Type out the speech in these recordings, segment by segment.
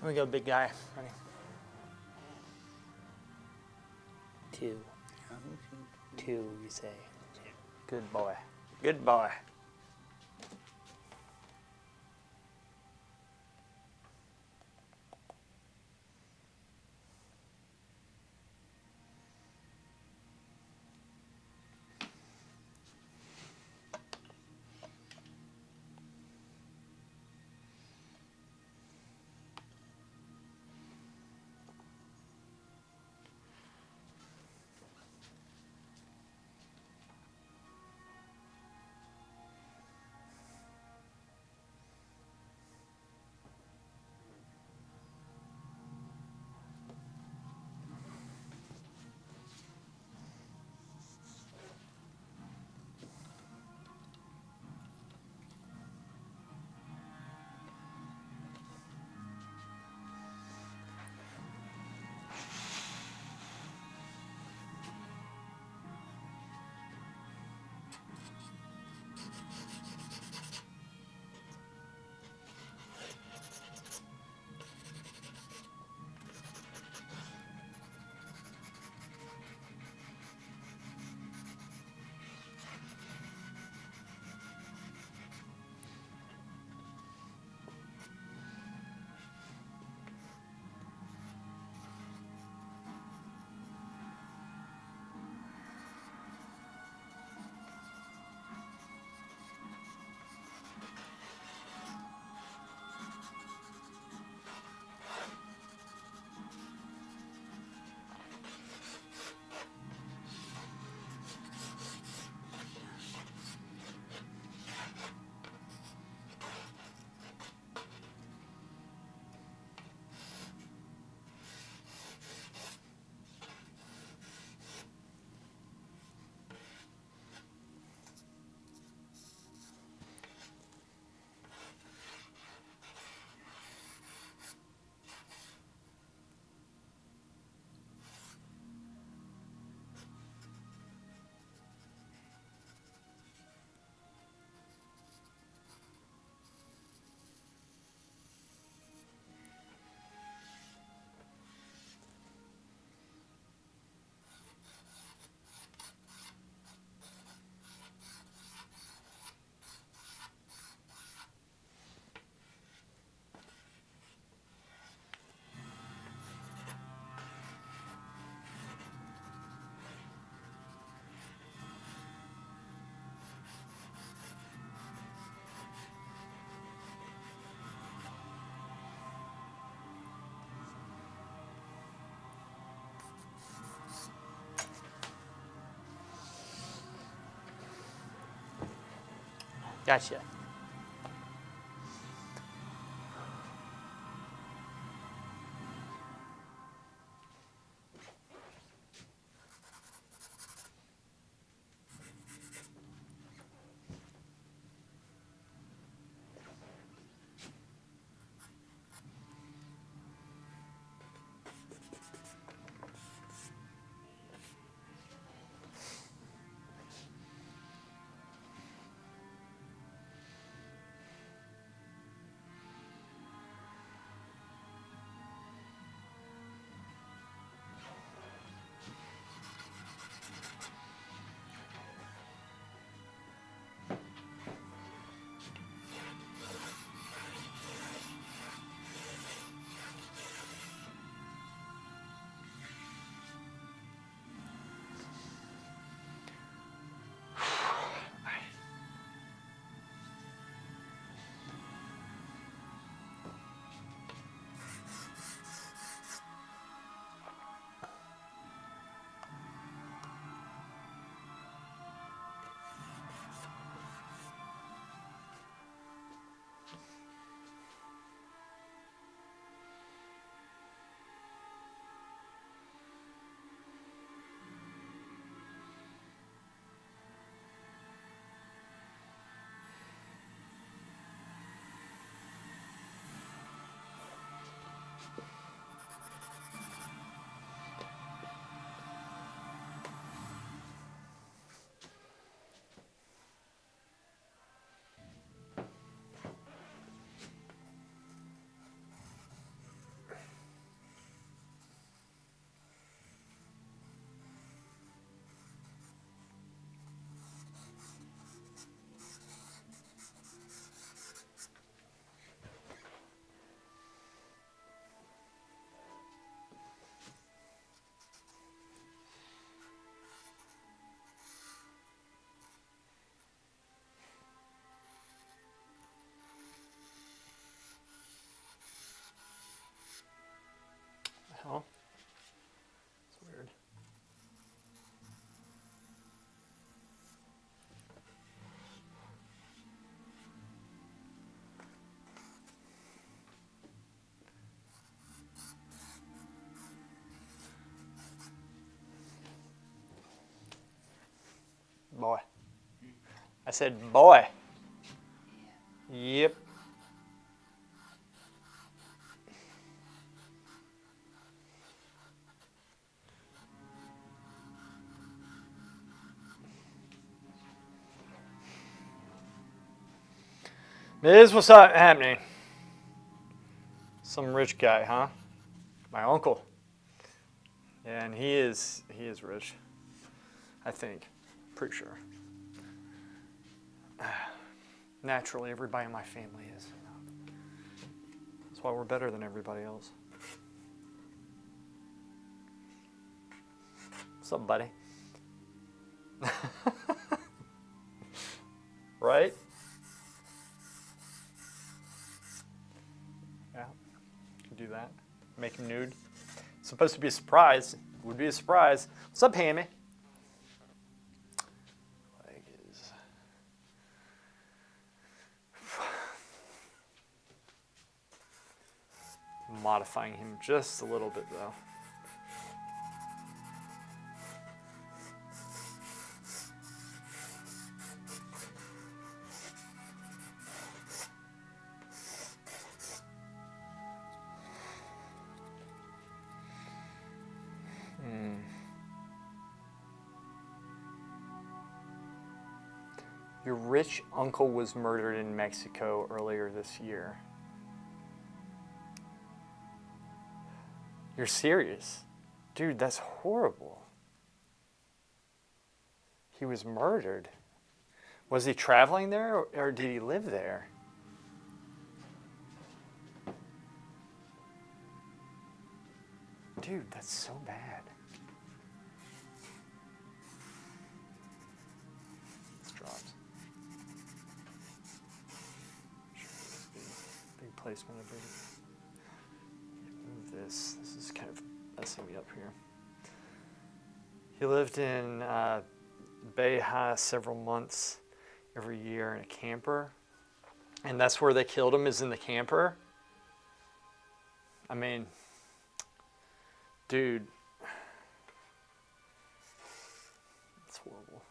Let me go, big guy. Ready? 2. 2, you say. Good boy. Good boy. Gotcha. boy. I said boy. Yep. Miz, what's up happening? Some rich guy, huh? My uncle. Yeah, and he is rich. I think. Pretty sure. Naturally, everybody in my family is. That's why we're better than everybody else. What's up, buddy? Right? Yeah, could do that. Make him nude. It's supposed to be a surprise. It would be a surprise. What's up, Hammy? Leg is... modifying him just a little bit, though. Your rich uncle was murdered in Mexico earlier this year. You're serious? Dude, that's horrible. He was murdered. Was he traveling there or did he live there? Dude, that's so bad. This drops. Big placement of it. Move this. This is kind of messing me up here. He lived in Beja several months every year in a camper. And that's where they killed him, is in the camper. I mean, dude, it's horrible.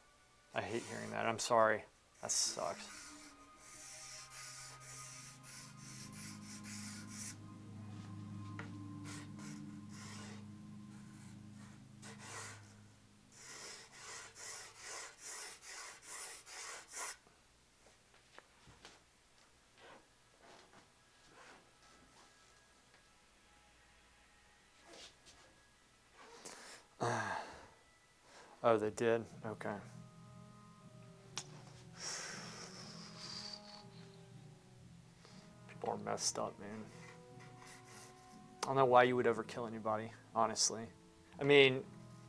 I hate hearing that. I'm sorry. That sucks. Oh, they did? Okay. People are messed up, man. I don't know why you would ever kill anybody, honestly. I mean,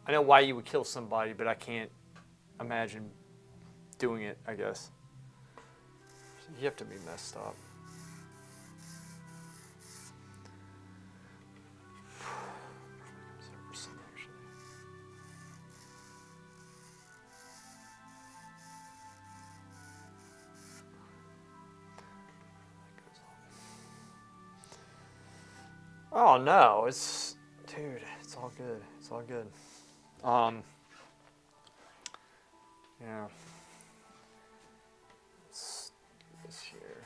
I know why you would kill somebody, but I can't imagine doing it, I guess. You have to be messed up. Oh no, dude, it's all good. It's all good. Yeah. Let's do this here.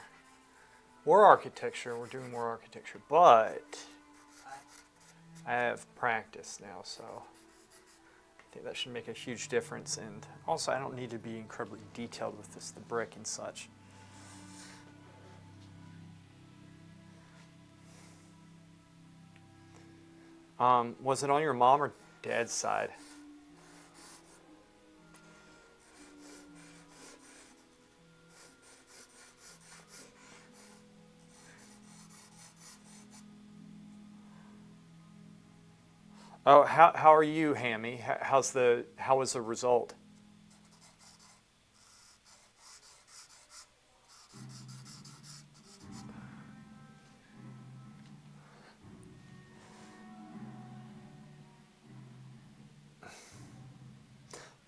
More architecture. We're doing more architecture, but I have practice now, so I think that should make a huge difference. And also, I don't need to be incredibly detailed with the brick and such. Was it on your mom or dad's side? Oh, how are you, Hammy? How was the result?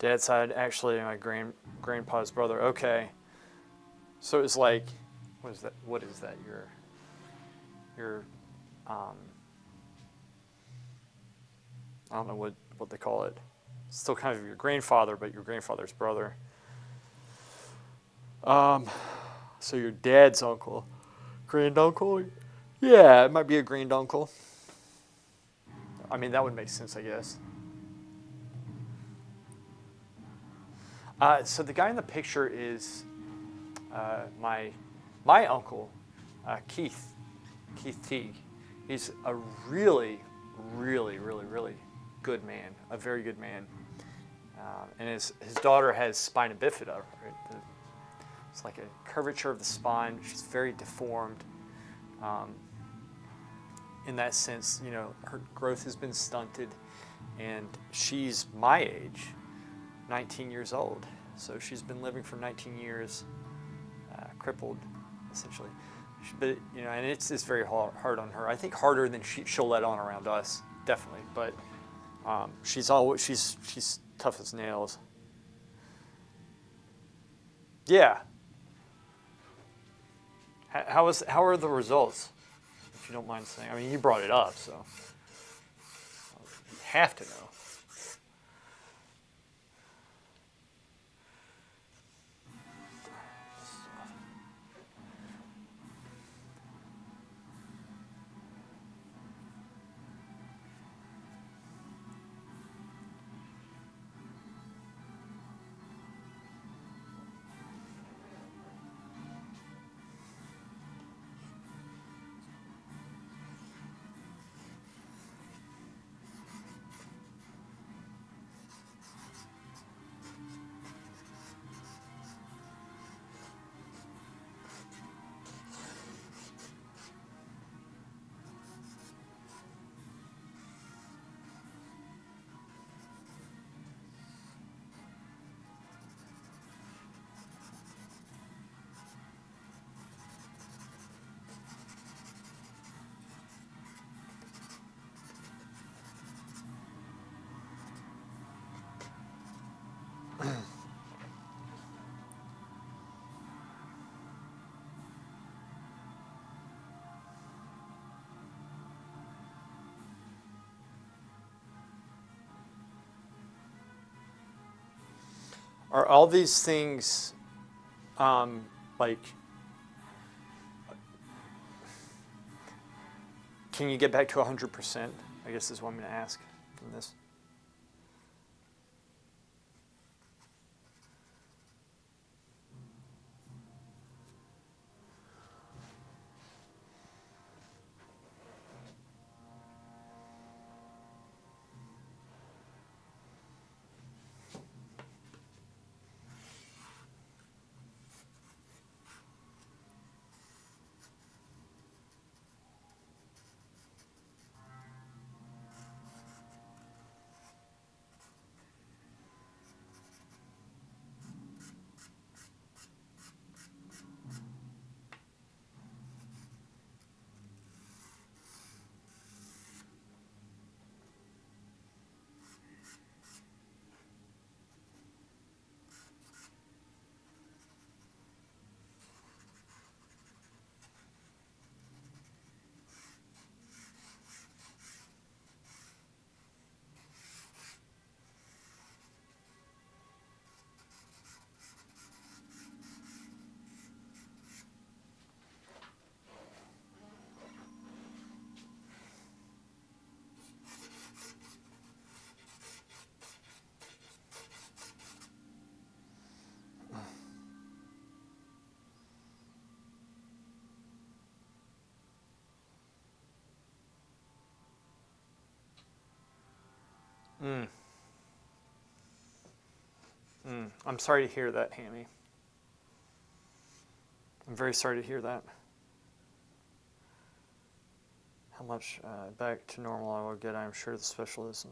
Dad's side, actually, my grandpa's brother. Okay, so it's like, what is that? What is that? Your I don't know what they call it. Still kind of your grandfather, but your grandfather's brother. So your dad's uncle, granduncle? Yeah, it might be a granduncle. I mean, that would make sense, I guess. So the guy in the picture is my uncle, Keith Teague. He's a really, really, really, really good man, a very good man. And his daughter has spina bifida. Right? It's like a curvature of the spine. She's very deformed. In that sense, you know, her growth has been stunted, and she's my age, 19 years old. So she's been living for 19 years, crippled, essentially. But you know, and it's very hard on her. I think harder than she'll let on around us, definitely. But she's tough as nails. Yeah. How are the results? If you don't mind saying. I mean, you brought it up, so you have to know. Are all these things like? Can you get back to 100%? I guess is what I'm going to ask from this. Mm. I'm sorry to hear that, Hammy. I'm very sorry to hear that. How much back to normal I will get, I am sure the specialist.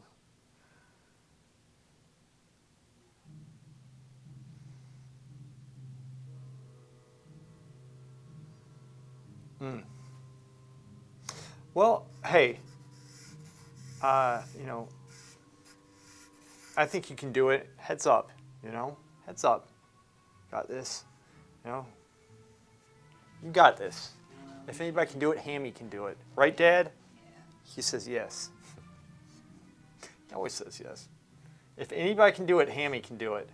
Mm. Well, hey, you know, I think you can do it. Heads up, you know, heads up. Got this, you know. You got this. If anybody can do it, Hammy can do it. Right, Dad? He says yes. He always says yes. If anybody can do it, Hammy can do it.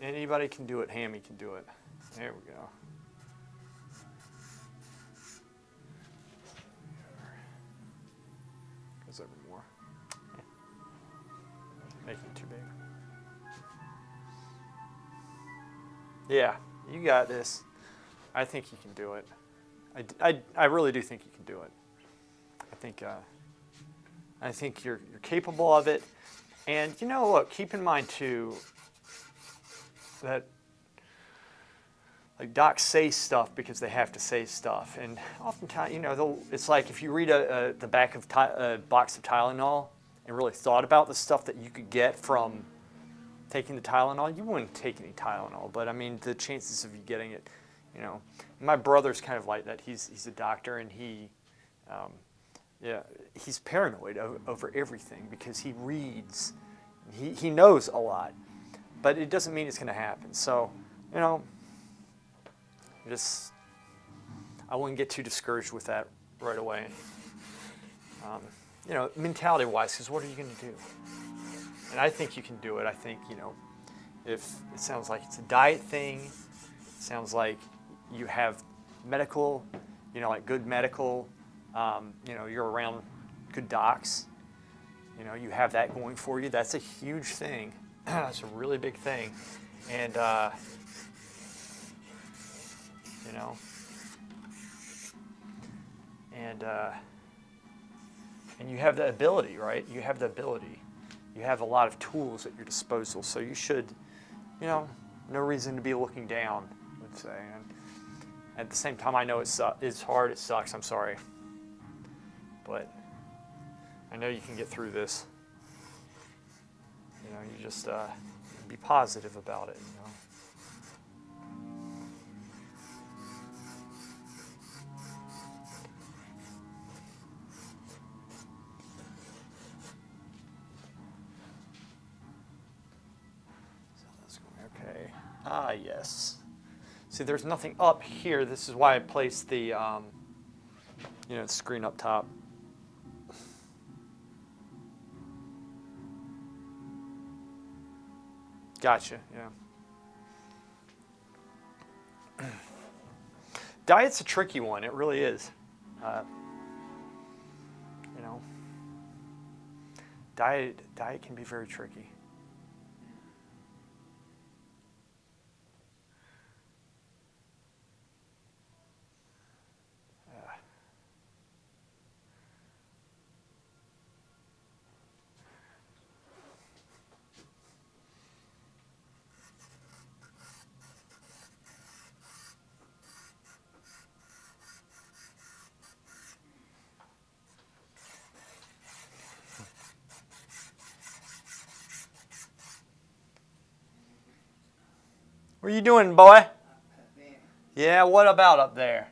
Anybody can do it. Hammy can do it. There we go. Goes over more. Making it too big. Yeah, you got this. I think you can do it. I really do think you can do it. I think you're capable of it. And look, keep in mind too that like docs say stuff because they have to say stuff, and oftentimes it's like if you read the back of a box of Tylenol and really thought about the stuff that you could get from taking the Tylenol, you wouldn't take any Tylenol. But I mean, the chances of you getting it, my brother's kind of like that. He's a doctor, and he's paranoid over everything because he reads, he knows a lot, but it doesn't mean it's going to happen. So, I wouldn't get too discouraged with that right away. Mentality-wise, because what are you going to do? And I think you can do it. I think, if it sounds like it's a diet thing, it sounds like you have medical, like good medical, you're around good docs, you have that going for you. That's a huge thing. That's a really big thing. And, and you have the ability, right? You have the ability. You have a lot of tools at your disposal, so you should, no reason to be looking down, I would say. And at the same time, I know it's hard, it sucks, I'm sorry. But I know you can get through this. You just be positive about it, Okay. Yes. See, there's nothing up here. This is why I placed the, screen up top. Gotcha, yeah. Diet's a tricky one. It really is. Diet can be very tricky. What are you doing, boy? Yeah, what about up there?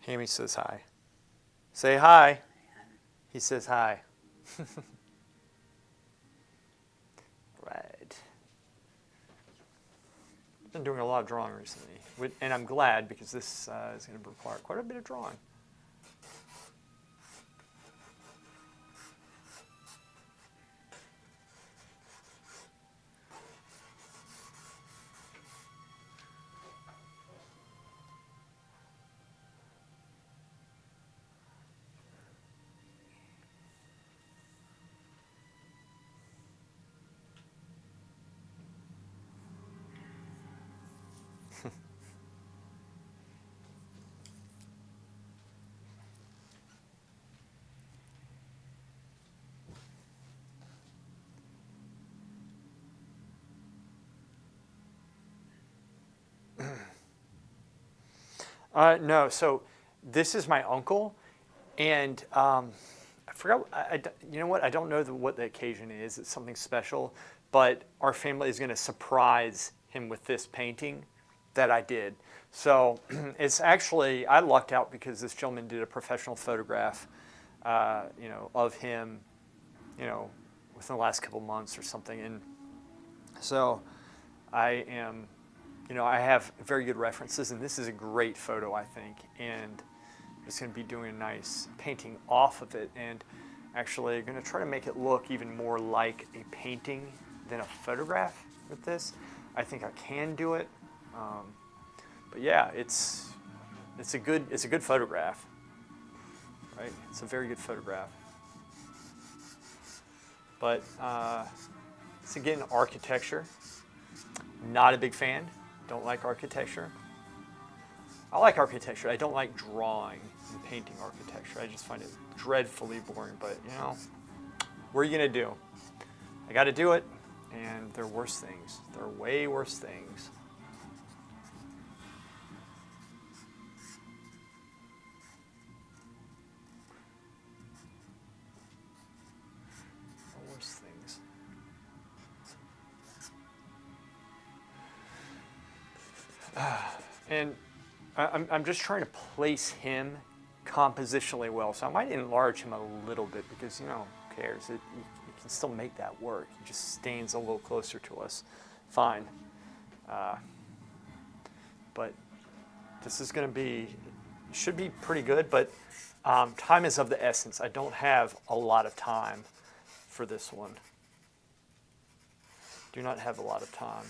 Hammy says hi. Say hi. He says hi. Right. Been doing a lot of drawing recently, and I'm glad because this is going to require quite a bit of drawing. No, so this is my uncle, and I forgot. You know what? I don't know what the occasion is. It's something special, but our family is going to surprise him with this painting that I did. So it's actually, I lucked out because this gentleman did a professional photograph, of him, within the last couple months or something, and so I am. you know, I have very good references, and this is a great photo, I think, and I'm just going to be doing a nice painting off of it, and actually going to try to make it look even more like a painting than a photograph with this. I think I can do it, but yeah, it's a good photograph, right? It's a very good photograph. But it's again architecture. Not a big fan. Don't like architecture. I like architecture. I don't like drawing and painting architecture. I just find it dreadfully boring. But you know, what are you gonna do? I got to do it, and there are worse things. There are way worse things. There are worse things. And I'm just trying to place him compositionally well. So I might enlarge him a little bit because, you know, who cares? You can still make that work. He just stands a little closer to us. Fine. But this is going to be, should be pretty good, but time is of the essence. I don't have a lot of time for this one. Do not have a lot of time.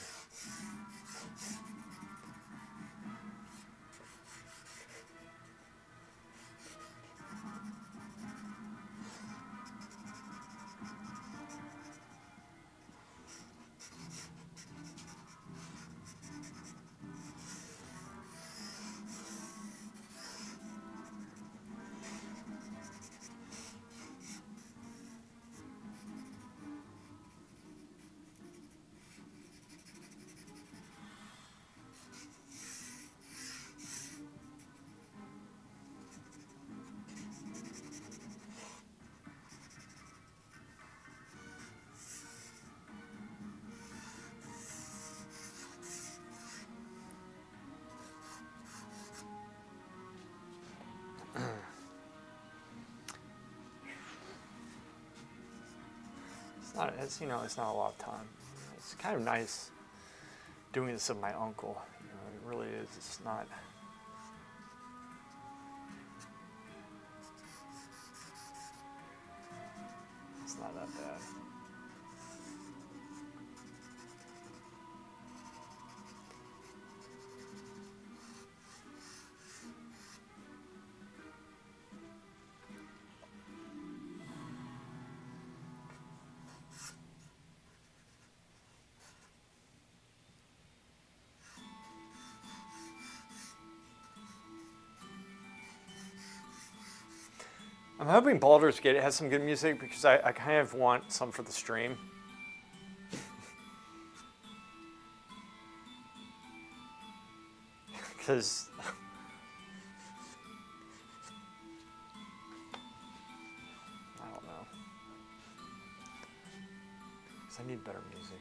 It's, you know, it's not a lot of time. It's kind of nice doing this with my uncle. You know, it really is. It's not. It's not that bad. I'm hoping Baldur's Gate has some good music because I kind of want some for the stream. Because I don't know. Because I need better music.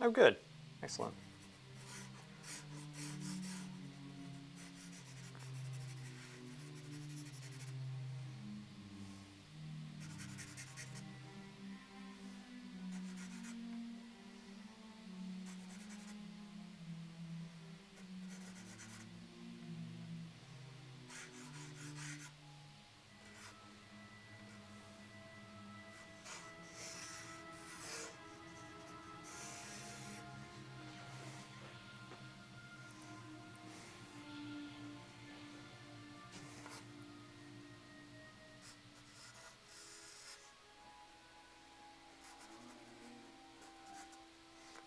Oh, good. Excellent.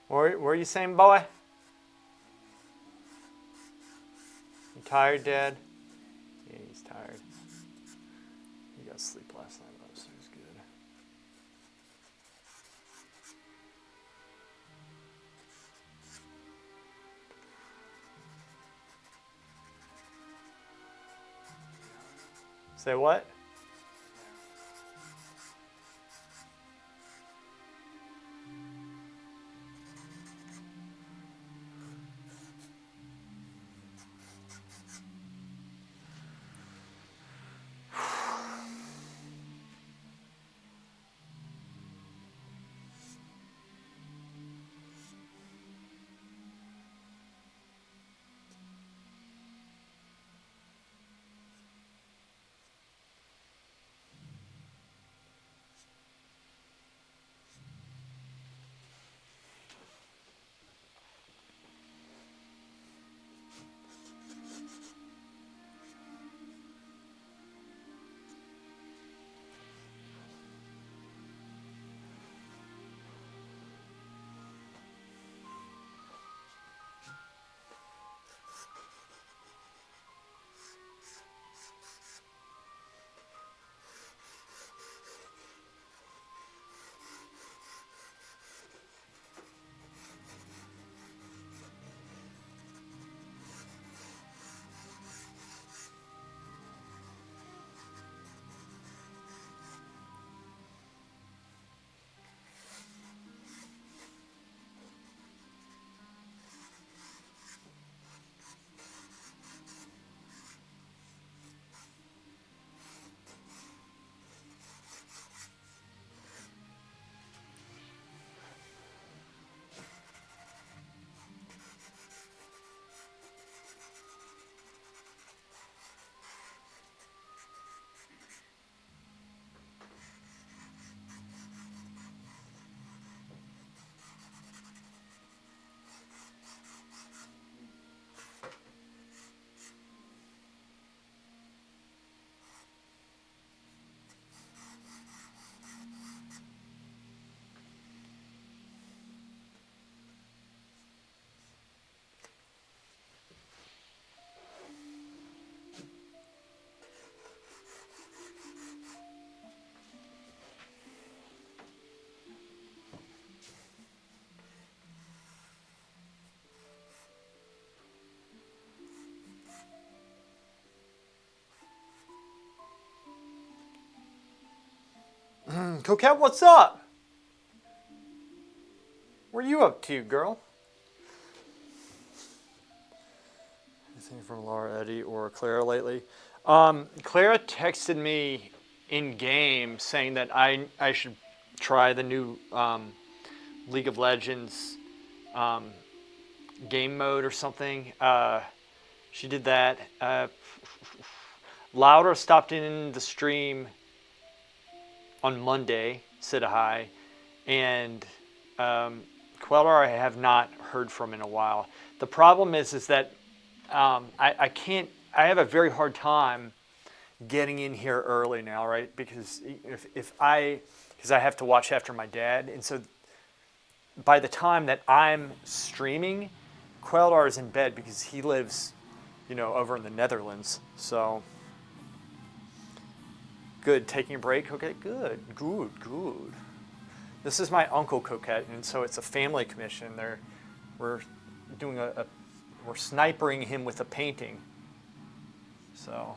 What are you saying, boy? You tired, Dad? Yeah, he's tired. He got sleep last night, though, so he's good. Say what? Coquette, what's up? What are you up to, girl? Anything from Laura, Eddie, or Clara lately? Clara texted me in game saying that I should try the new League of Legends game mode or something. She did that. Louder stopped in the stream on Monday, said hi, and Queller I have not heard from in a while. The problem is that I can't. I have a very hard time getting in here early now, right? Because because I have to watch after my dad, and so by the time that I'm streaming, Quellar is in bed because he lives, over in the Netherlands. So good, taking a break. Okay, good. This is my uncle Coquette, and so it's a family commission. We're doing we're snipering him with a painting. So,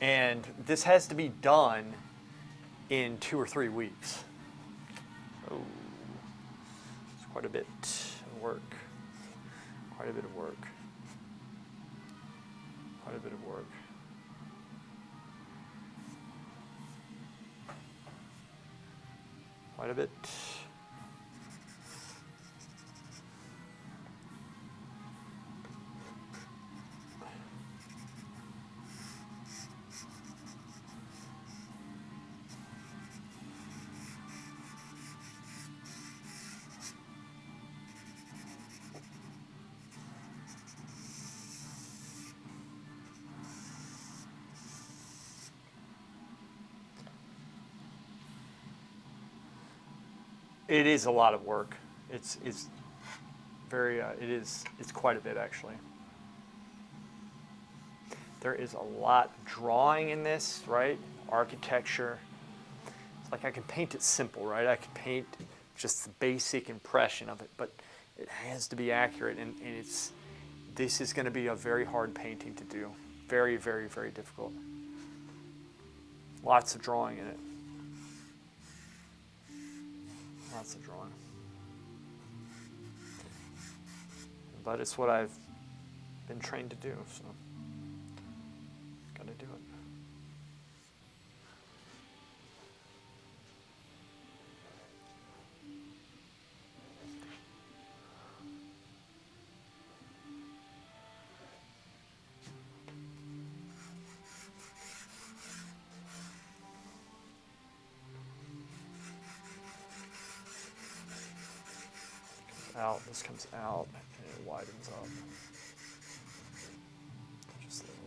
and this has to be done in 2 or 3 weeks. Oh, it's quite a bit of work. Quite a bit of work. Quite a bit of work. Quite a bit. It is a lot of work. It's very it's quite a bit actually. There is a lot of drawing in this, right? Architecture. It's like I can paint it simple, right? I can paint just the basic impression of it, but it has to be accurate, and this is going to be a very hard painting to do. Very, very, very difficult. Lots of drawing in it. Lots of drawing. But it's what I've been trained to do, so got to do it. Out, this comes out, and it widens up. Just a little.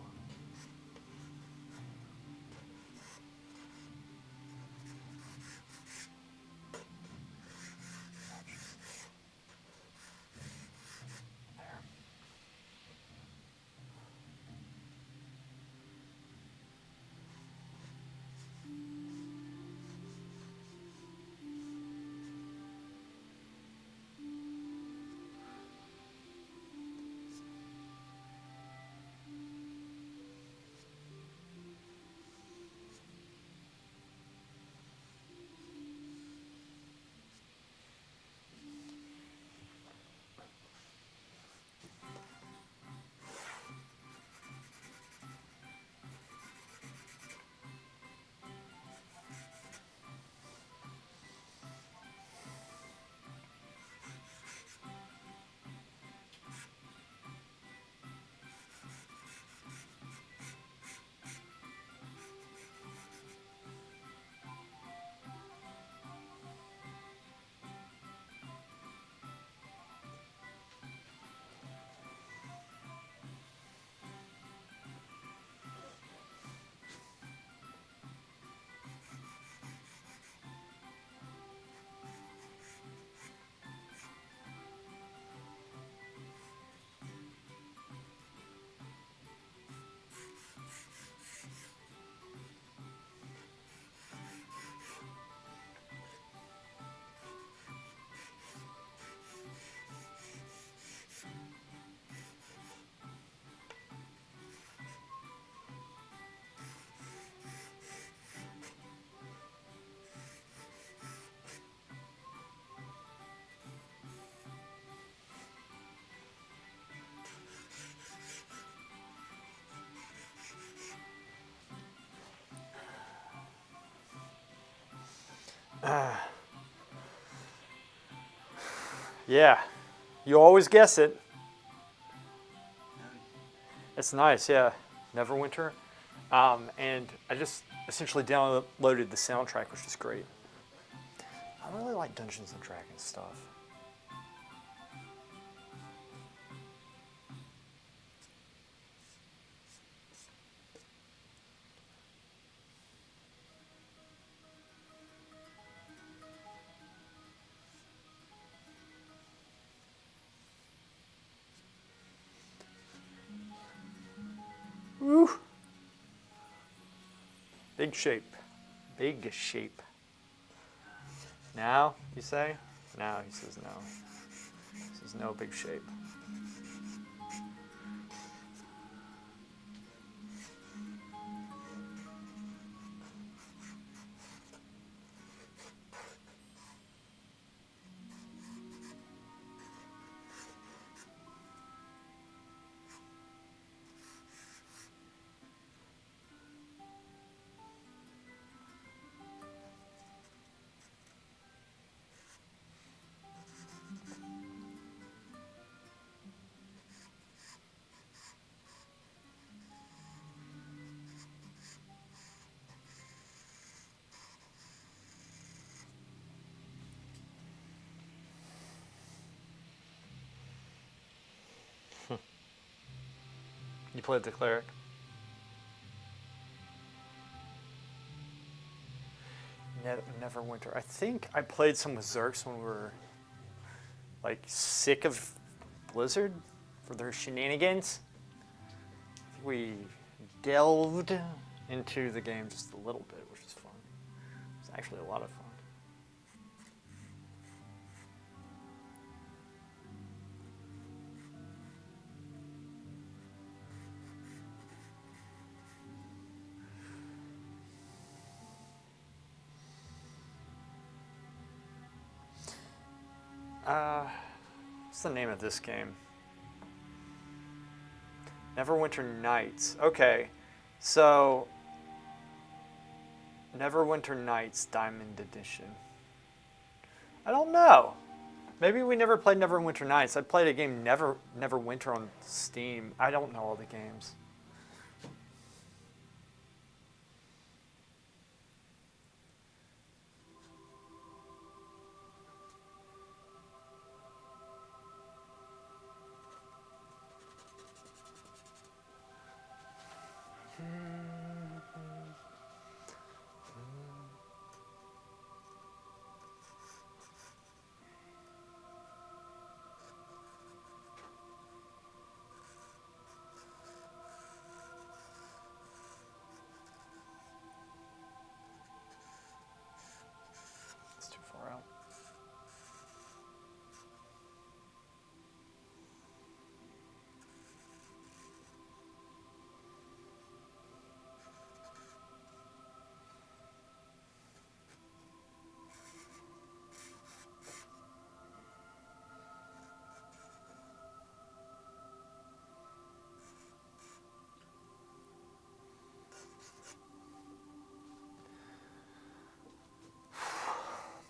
There. Yeah, you always guess it. It's nice, yeah. Neverwinter. And I just essentially downloaded the soundtrack, which is great. I really like Dungeons and Dragons stuff. Woo! Big shape. Big shape. Now, you say? Now, he says no. He says no big shape. You played the cleric? Neverwinter. I think I played some with Zerks when we were like sick of Blizzard for their shenanigans. We delved into the game just a little bit, which was fun. It was actually a lot of fun. What's the name of this game? Neverwinter Nights. Okay, so Neverwinter Nights Diamond Edition. I don't know. Maybe we never played Neverwinter Nights. I played a game Neverwinter on Steam. I don't know all the games. It's too far out.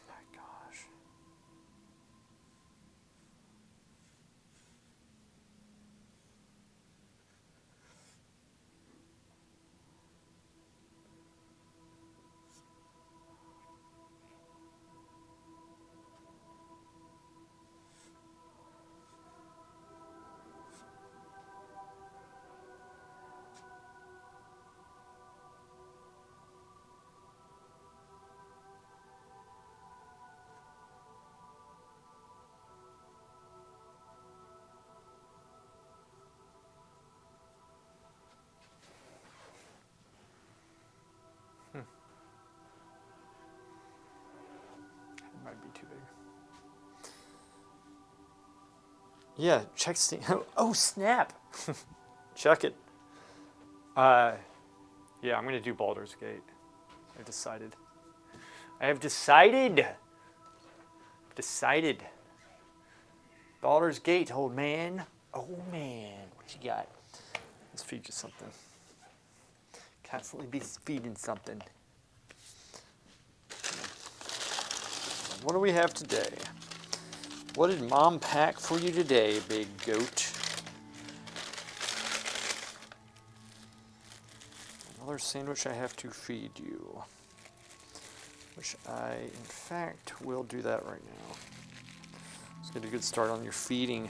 My gosh. It might be too big. Yeah, check Steam. Oh, snap! Check it. Yeah, I'm gonna do Baldur's Gate. I've decided. I have decided. Decided. Baldur's Gate, old man. Old man. What you got? Let's feed you something. Constantly be feeding something. What do we have today? What did Mom pack for you today, big goat? Another sandwich I have to feed you. Which I, in fact, will do that right now. Let's get a good start on your feeding.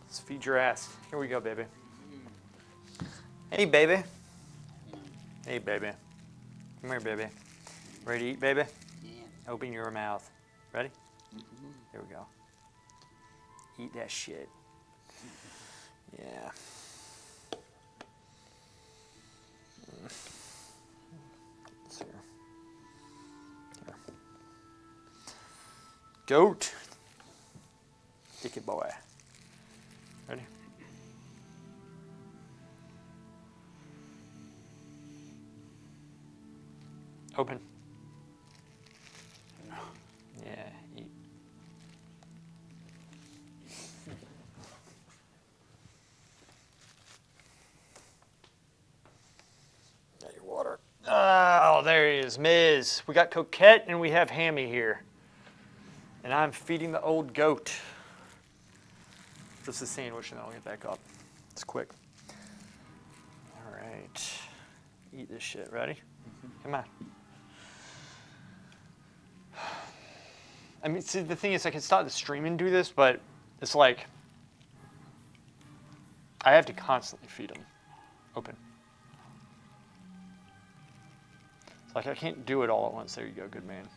Let's feed your ass. Here we go, baby. Hey, baby. Hey, baby. Come here, baby. Ready to eat, baby? Yeah. Open your mouth. Ready? Mm-hmm. Here we go. Eat that shit. Yeah. Let's see here. Here. Goat. Dicky boy. Ready? Open. Yeah, eat. Got your water. Oh, there he is, Miz. We got Coquette and we have Hammy here. And I'm feeding the old goat. Just a sandwich and then I'll get back up. It's quick. All right. Eat this shit. Ready? Come on. I mean, see, the thing is, I can start the stream and do this, but it's like I have to constantly feed them. Open. It's like I can't do it all at once. There you go, good man.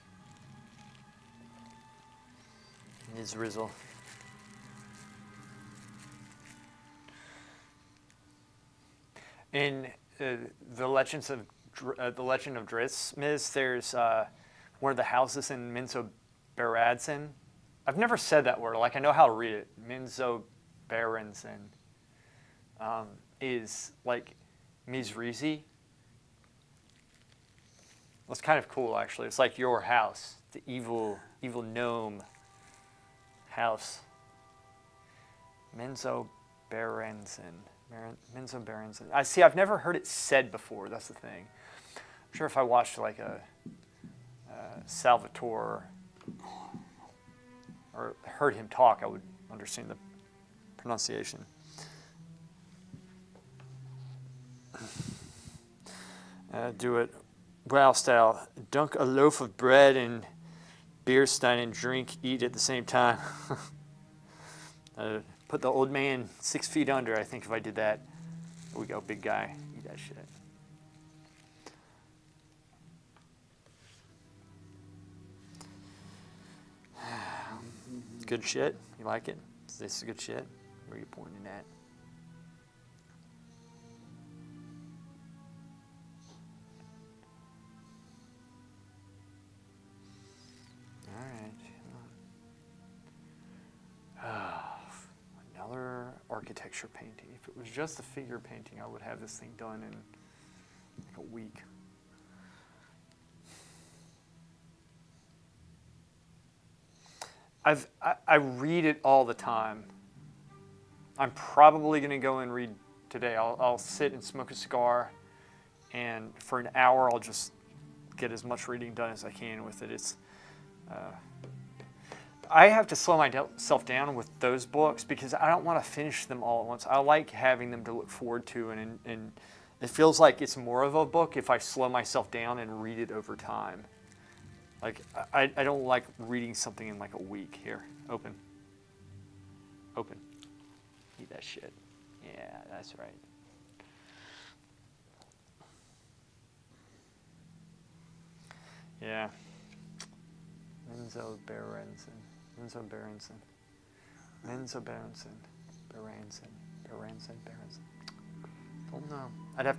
Ms. Rizzle. In the Legend of Drizzt, Miz, there's one of the houses in Minzo Beradzin. I've never said that word. Like, I know how to read it. Minzo Beradzin is like Mizrizi. It's kind of cool, actually. It's like your house, the evil gnome house. Minzo Beradzin. Minzo Beradzin. I see. I've never heard it said before. That's the thing. I'm sure if I watched like a Salvatore or heard him talk, I would understand the pronunciation. Do it WoW style. Dunk a loaf of bread in beer stein and eat at the same time. Put the old man 6 feet under, I think, if I did that. There we go, big guy. Eat that shit. Good shit? You like it? Is this good shit? Where are you pointing at? Another architecture painting. If it was just a figure painting, I would have this thing done in like a week. I read it all the time. I'm probably going to go and read today. I'll sit and smoke a cigar, and for an hour I'll just get as much reading done as I can with it. It's I have to slow myself down with those books because I don't want to finish them all at once. I like having them to look forward to, and it feels like it's more of a book if I slow myself down and read it over time. Like, I don't like reading something in like a week. Here, open. Eat that shit. Yeah, that's right. Yeah. Minzo Beradzin. Don't know. I have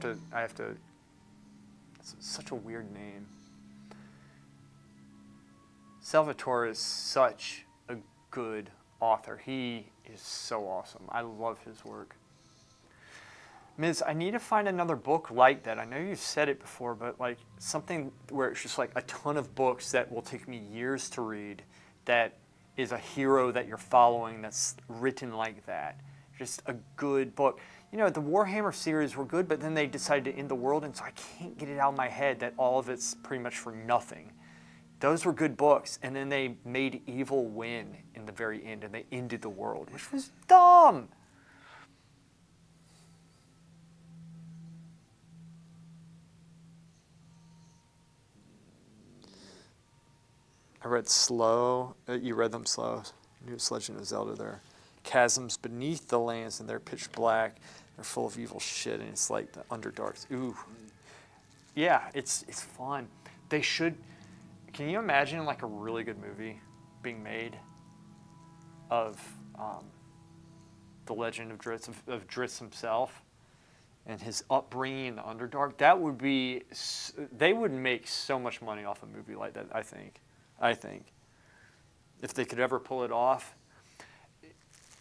to. It's such a weird name. Salvatore is such a good author. He is so awesome. I love his work. Miz, I need to find another book like that. I know you've said it before, but like something where it's just like a ton of books that will take me years to read, that is a hero that you're following that's written like that. Just a good book. You know, the Warhammer series were good, but then they decided to end the world, and so I can't get it out of my head that all of it's pretty much for nothing. Those were good books, and then they made evil win in the very end, and they ended the world, which was dumb. I read slow. You read them slow. Newest Legend of Zelda there. Chasms beneath the lands, and they're pitch black. They're full of evil shit, and it's like the Underdarks. Ooh. Yeah, it's fun. They should... Can you imagine like a really good movie being made of the Legend of Drizzt himself and his upbringing in the Underdark? That would be... They would make so much money off a movie like that, I think. If they could ever pull it off.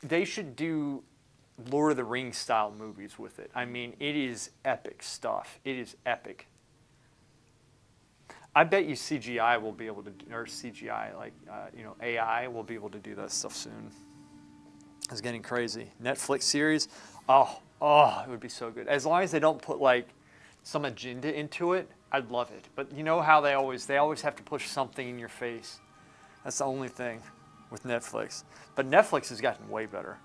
They should do Lord of the Rings style movies with it. I mean, it is epic stuff. It is epic. I bet you CGI will be able to, or CGI, like, AI will be able to do that stuff soon. It's getting crazy. Netflix series, oh, it would be so good. As long as they don't put like some agenda into it, I'd love it. But you know how they always have to push something in your face. That's the only thing with Netflix. But Netflix has gotten way better.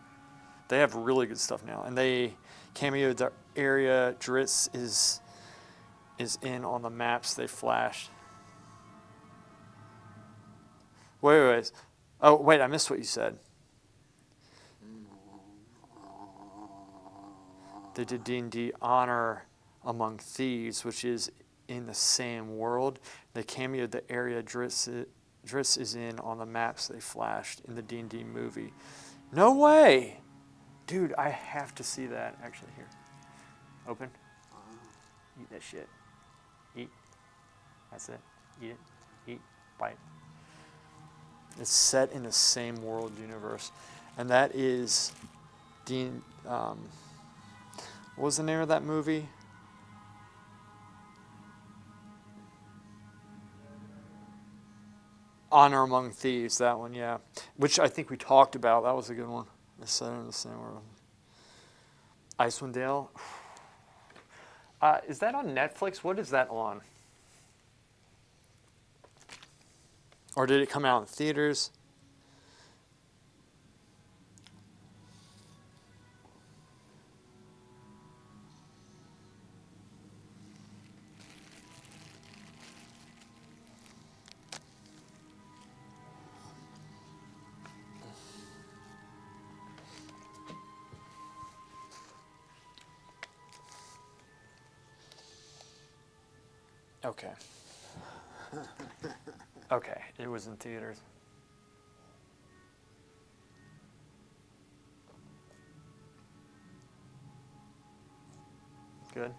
They have really good stuff now, and they cameoed the area Drizzt is in on the maps they flashed. Wait. Oh, wait, I missed what you said. They did D&D Honor Among Thieves, which is in the same world. They cameoed the area Drizzt Driss is in on the maps they flashed in the D&D movie. No way! Dude, I have to see that. Actually, here. Open. Eat that shit. Eat. That's it. Eat it. Eat. Bite. It's set in the same world universe. And that is Dean... what was the name of that movie? Honor Among Thieves, that one, yeah. Which I think we talked about. That was a good one. It's set in the same world. Icewind Dale. Is that on Netflix? What is that on? Or did it come out in theaters? Okay. Okay, it was in theaters. Good.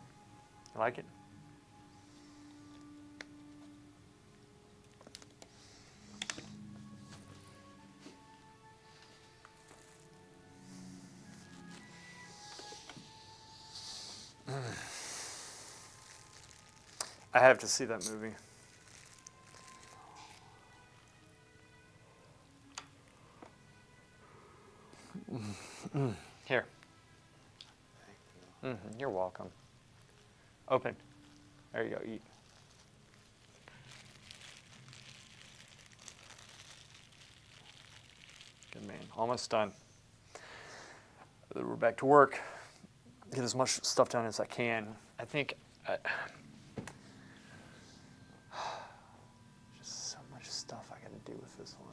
You like it? I have to see that movie. Here. You're welcome. Open. There you go. Eat. Good man. Almost done. We're back to work. Get as much stuff done as I can. I think just so much stuff I got to do with this one.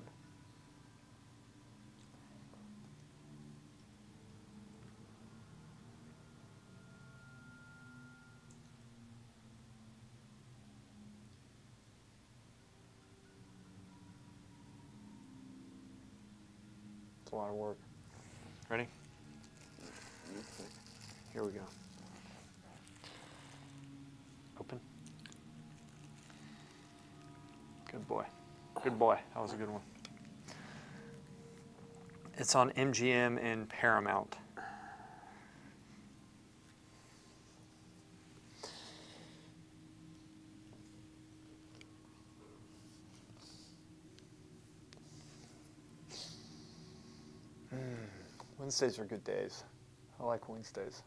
It's a lot of work. Ready? Here we go. Open. Good boy. Good boy. That was a good one. It's on MGM and Paramount. Wednesdays are good days. I like Wednesdays.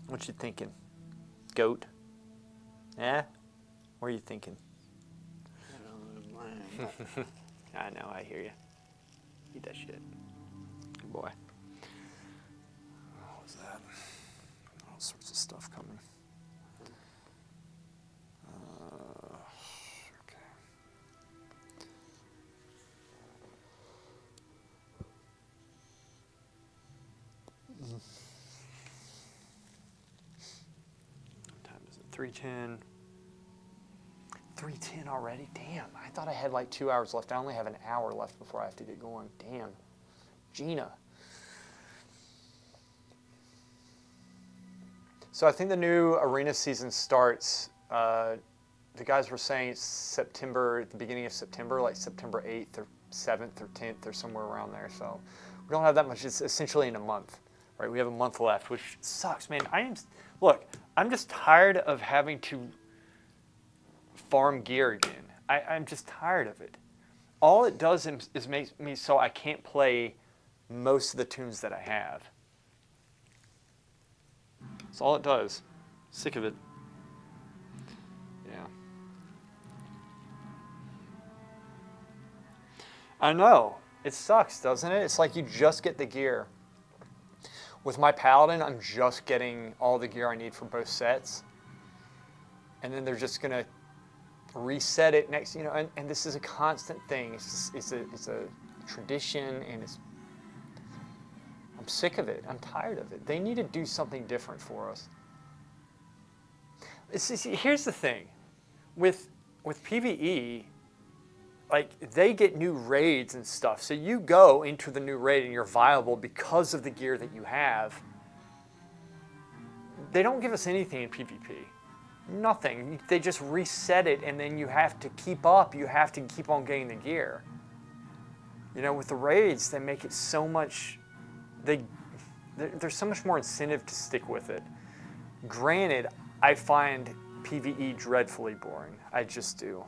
What you thinking? Goat? Eh? What are you thinking? I know, I hear you. Eat that shit. Good boy. What was that? All sorts of stuff coming. Okay. What time is it? 3:10. 3:10 already? Damn, I thought I had like 2 hours left. I only have an hour left before I have to get going. Damn. Gina. So I think the new arena season starts, the guys were saying it's September, the beginning of September, like September 8th or 7th or 10th or somewhere around there. So we don't have that much. It's essentially in a month, right? We have a month left, which sucks, man. Look, I'm just tired of having to farm gear again. I'm just tired of it. All it does is make me so I can't play most of the tunes that I have. That's all it does. Sick of it. Yeah. I know. It sucks, doesn't it? It's like you just get the gear. With my Paladin, I'm just getting all the gear I need for both sets. And then they're just going to reset it next, and this is a constant thing. It's a tradition, and I'm I'm sick of it. I'm tired of it. They need to do something different for us. Here's the thing. With PvE, like, they get new raids and stuff. So you go into the new raid and you're viable because of the gear that you have. They don't give us anything in PvP. Nothing. They just reset it, and then you have to keep up. You have to keep on getting the gear. You know, with the raids, they make it so much... There's so much more incentive to stick with it. Granted, I find PvE dreadfully boring. I just do.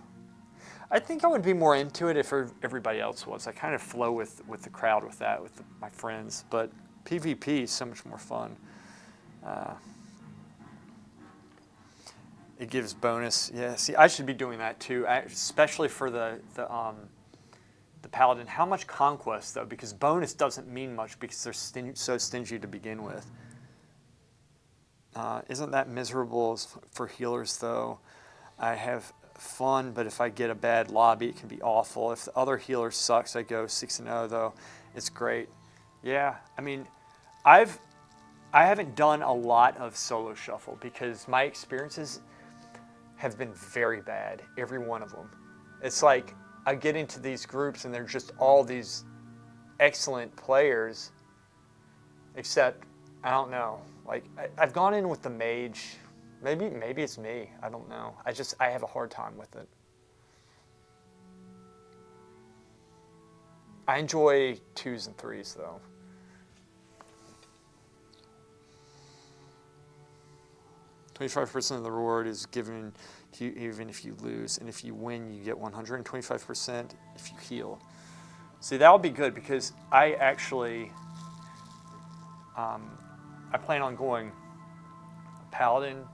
I think I would be more into it if everybody else was. I kind of flow with the crowd with that, with my friends. But PvP is so much more fun. It gives bonus. Yeah, see, I should be doing that too, especially for the Paladin. How much conquest, though? Because bonus doesn't mean much because they're so stingy to begin with. Isn't that miserable for healers, though? I have fun, but if I get a bad lobby, it can be awful. If the other healer sucks, I go 6-0, though. It's great. Yeah, I mean, I haven't done a lot of solo shuffle because my experiences have been very bad, every one of them. It's like I get into these groups and they're just all these excellent players, except, I don't know, like I've gone in with the mage. Maybe it's me, I don't know. I have a hard time with it. I enjoy 2s and 3s though. $25% of the reward is given to you even if you lose, and if you win, you get 125% if you heal. See, that would be good because I actually, I plan on going Paladin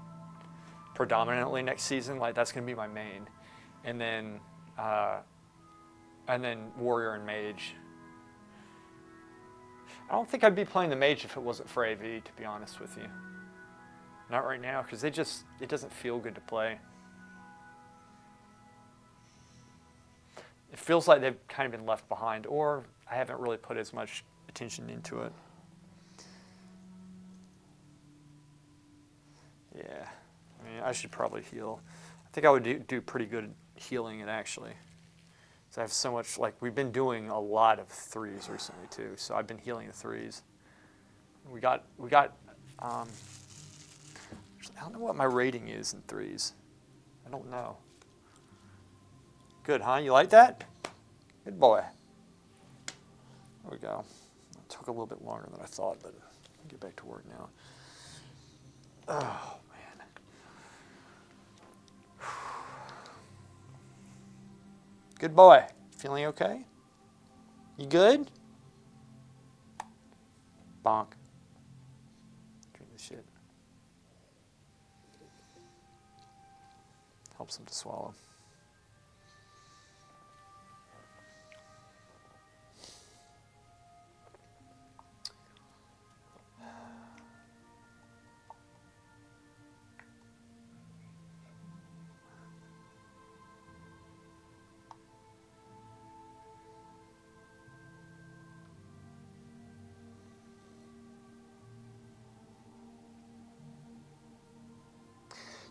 predominantly next season. Like, that's going to be my main, and then Warrior and Mage. I don't think I'd be playing the Mage if it wasn't for AV, to be honest with you. Not right now, because it doesn't feel good to play. It feels like they've kind of been left behind, or I haven't really put as much attention into it. Yeah, I mean, I should probably heal. I think I would do pretty good healing it, actually. So I have so much, like, we've been doing a lot of 3s recently, too, so I've been healing the 3s. We got I don't know what my rating is in 3s. I don't know. Good, huh? You like that? Good boy. There we go. It took a little bit longer than I thought, but I'll get back to work now. Oh, man. Good boy. Feeling okay? You good? Bonk. Drink the shit. Helps them to swallow.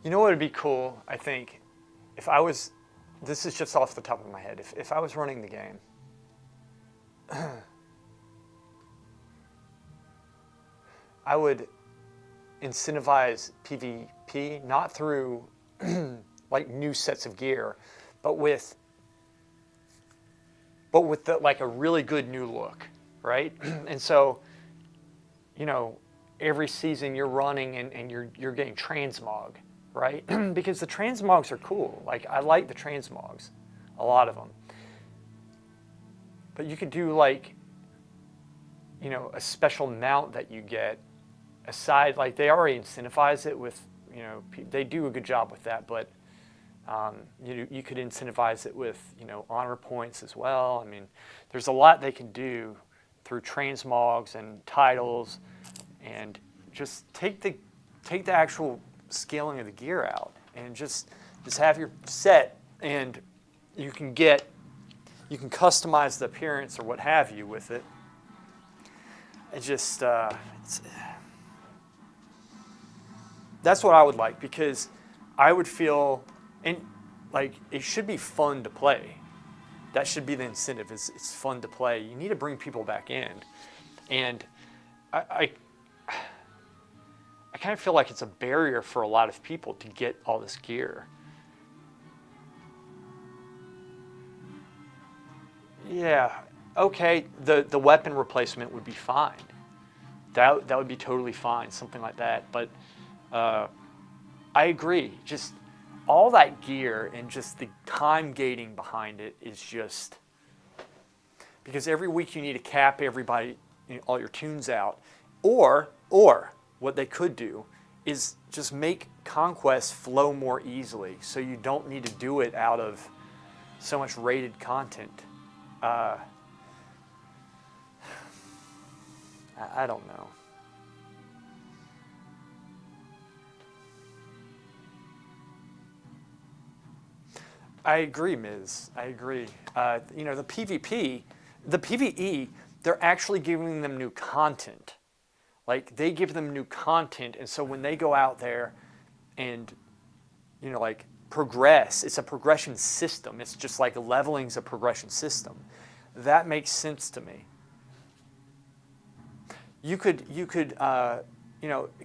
You know what would be cool, I think, if I was, this is just off the top of my head, if I was running the game, I would incentivize PvP, not through like new sets of gear, but with the, like, a really good new look, right? And so, you know, every season you're running and you're getting transmog, right? Because the transmogs are cool. Like, I like the transmogs, a lot of them. But you could do, like, you know, a special mount that you get aside. Like, they already incentivize it with, you know, they do a good job with that, but you could incentivize it with, you know, honor points as well. I mean, there's a lot they can do through transmogs and titles, and just take the actual scaling of the gear out and just have your set, and you can customize the appearance or what have you with it. it just, that's what I would like, because I would feel, and like, it should be fun to play. That should be the incentive. It's fun to play. You need to bring people back in, and I kind of feel like it's a barrier for a lot of people to get all this gear. Yeah, okay. The weapon replacement would be fine. That would be totally fine, something like that. But I agree. Just all that gear and just the time gating behind it is just, because every week you need to cap everybody, all your tunes out, or what they could do is just make conquest flow more easily, so you don't need to do it out of so much rated content. I don't know. I agree, Miz. I agree. The PvP, the PvE, they're actually giving them new content. Like, they give them new content, and so when they go out there and, like, progress, it's a progression system. It's just like leveling's a progression system. That makes sense to me. You could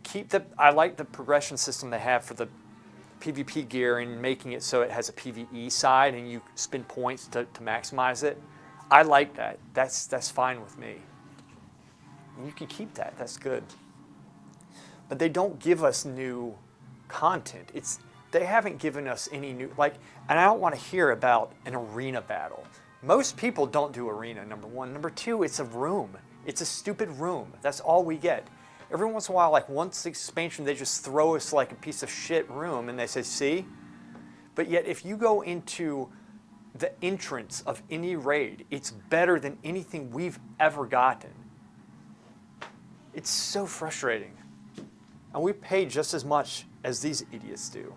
keep the. I like the progression system they have for the PvP gear and making it so it has a PvE side and you spend points to maximize it. I like that. That's fine with me. You can keep that. That's good. But they don't give us new content. They haven't given us any new, like, and I don't want to hear about an arena battle. Most people don't do arena, number one. Number two, it's a room. It's a stupid room. That's all we get. Every once in a while, like once the expansion, they just throw us like a piece of shit room and they say, see? But yet if you go into the entrance of any raid, it's better than anything we've ever gotten. It's so frustrating. And we pay just as much as these idiots do.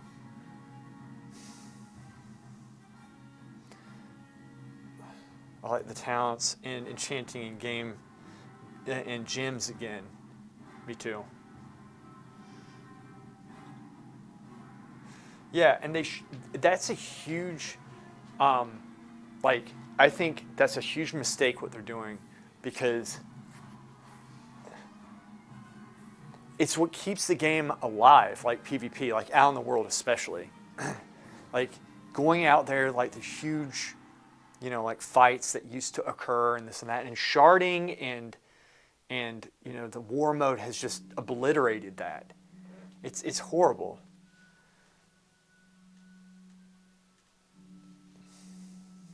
I like the talents and enchanting in game and gems again. Me too. Yeah, and that's a huge, I think that's a huge mistake what they're doing, because it's what keeps the game alive, like PvP, like out in the world especially. Like going out there, like the huge, like fights that used to occur and this and that, and sharding and the war mode has just obliterated that. It's horrible.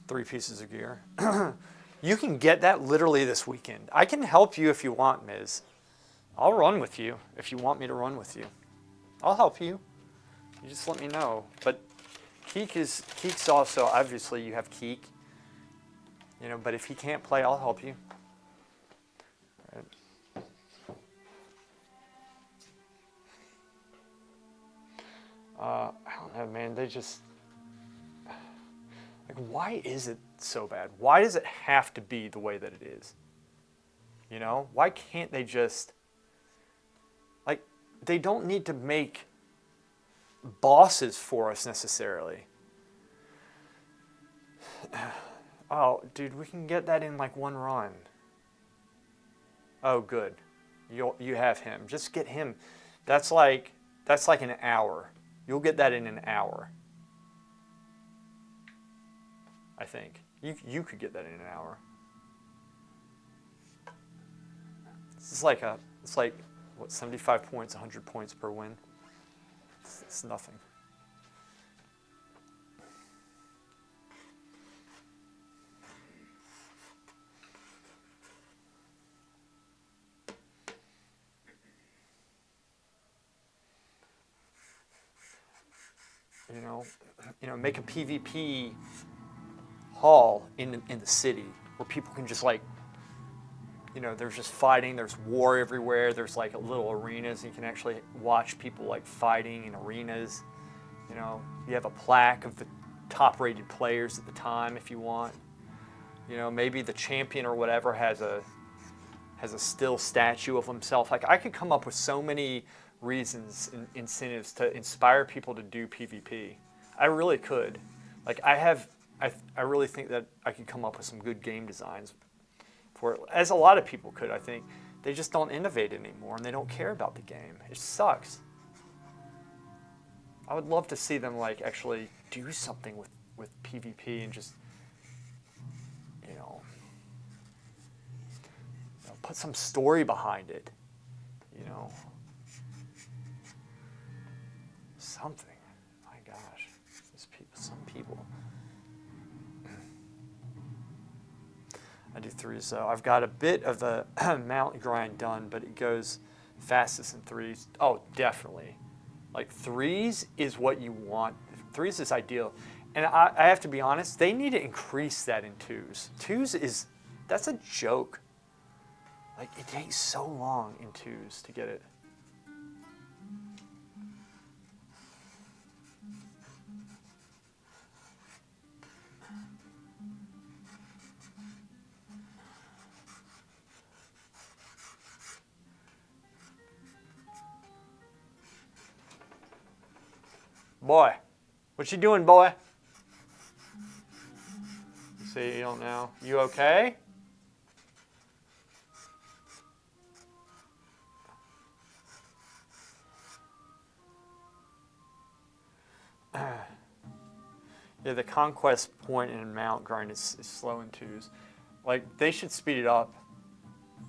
3 pieces of gear. You can get that literally this weekend. I can help you if you want, Miz. I'll run with you if you want me to run with you. I'll help you. You just let me know. But Keek's also, obviously you have Keek. But if he can't play, I'll help you. All right. I don't know, man. They just, like, why is it so bad? Why does it have to be the way that it is? Why can't they just, like, they don't need to make bosses for us necessarily. Oh, dude, we can get that in like one run. Oh, good. You have him. Just get him. That's like an hour. You'll get that in an hour. I think. You could get that in an hour. It's like what, 75 points, 100 points per win. It's nothing. Make a PvP hall in the city where people can just there's just fighting, there's war everywhere, there's like little arenas, and you can actually watch people like fighting in arenas. You have a plaque of the top rated players at the time if you want. Maybe the champion or whatever has a has a still statue of himself. Like, I could come up with so many reasons and incentives to inspire people to do PvP. I really could. Like, I really think that I could come up with some good game designs for it, as a lot of people could, I think. They just don't innovate anymore, and they don't care about the game. It sucks. I would love to see them, like, actually do something with PvP and just, you know, put some story behind it, you know. Something. My gosh. Some people. I do threes, though. I've got a bit of the mount grind done, but it goes fastest in threes. Oh, definitely. Like, threes is what you want. Threes is ideal. And I have to be honest, they need to increase that in twos. That's a joke. Like, it takes so long in twos to get it. Boy, what you doing, boy? See, you don't know. You okay? Yeah, the conquest point in mount grind is slow in twos. Like, they should speed it up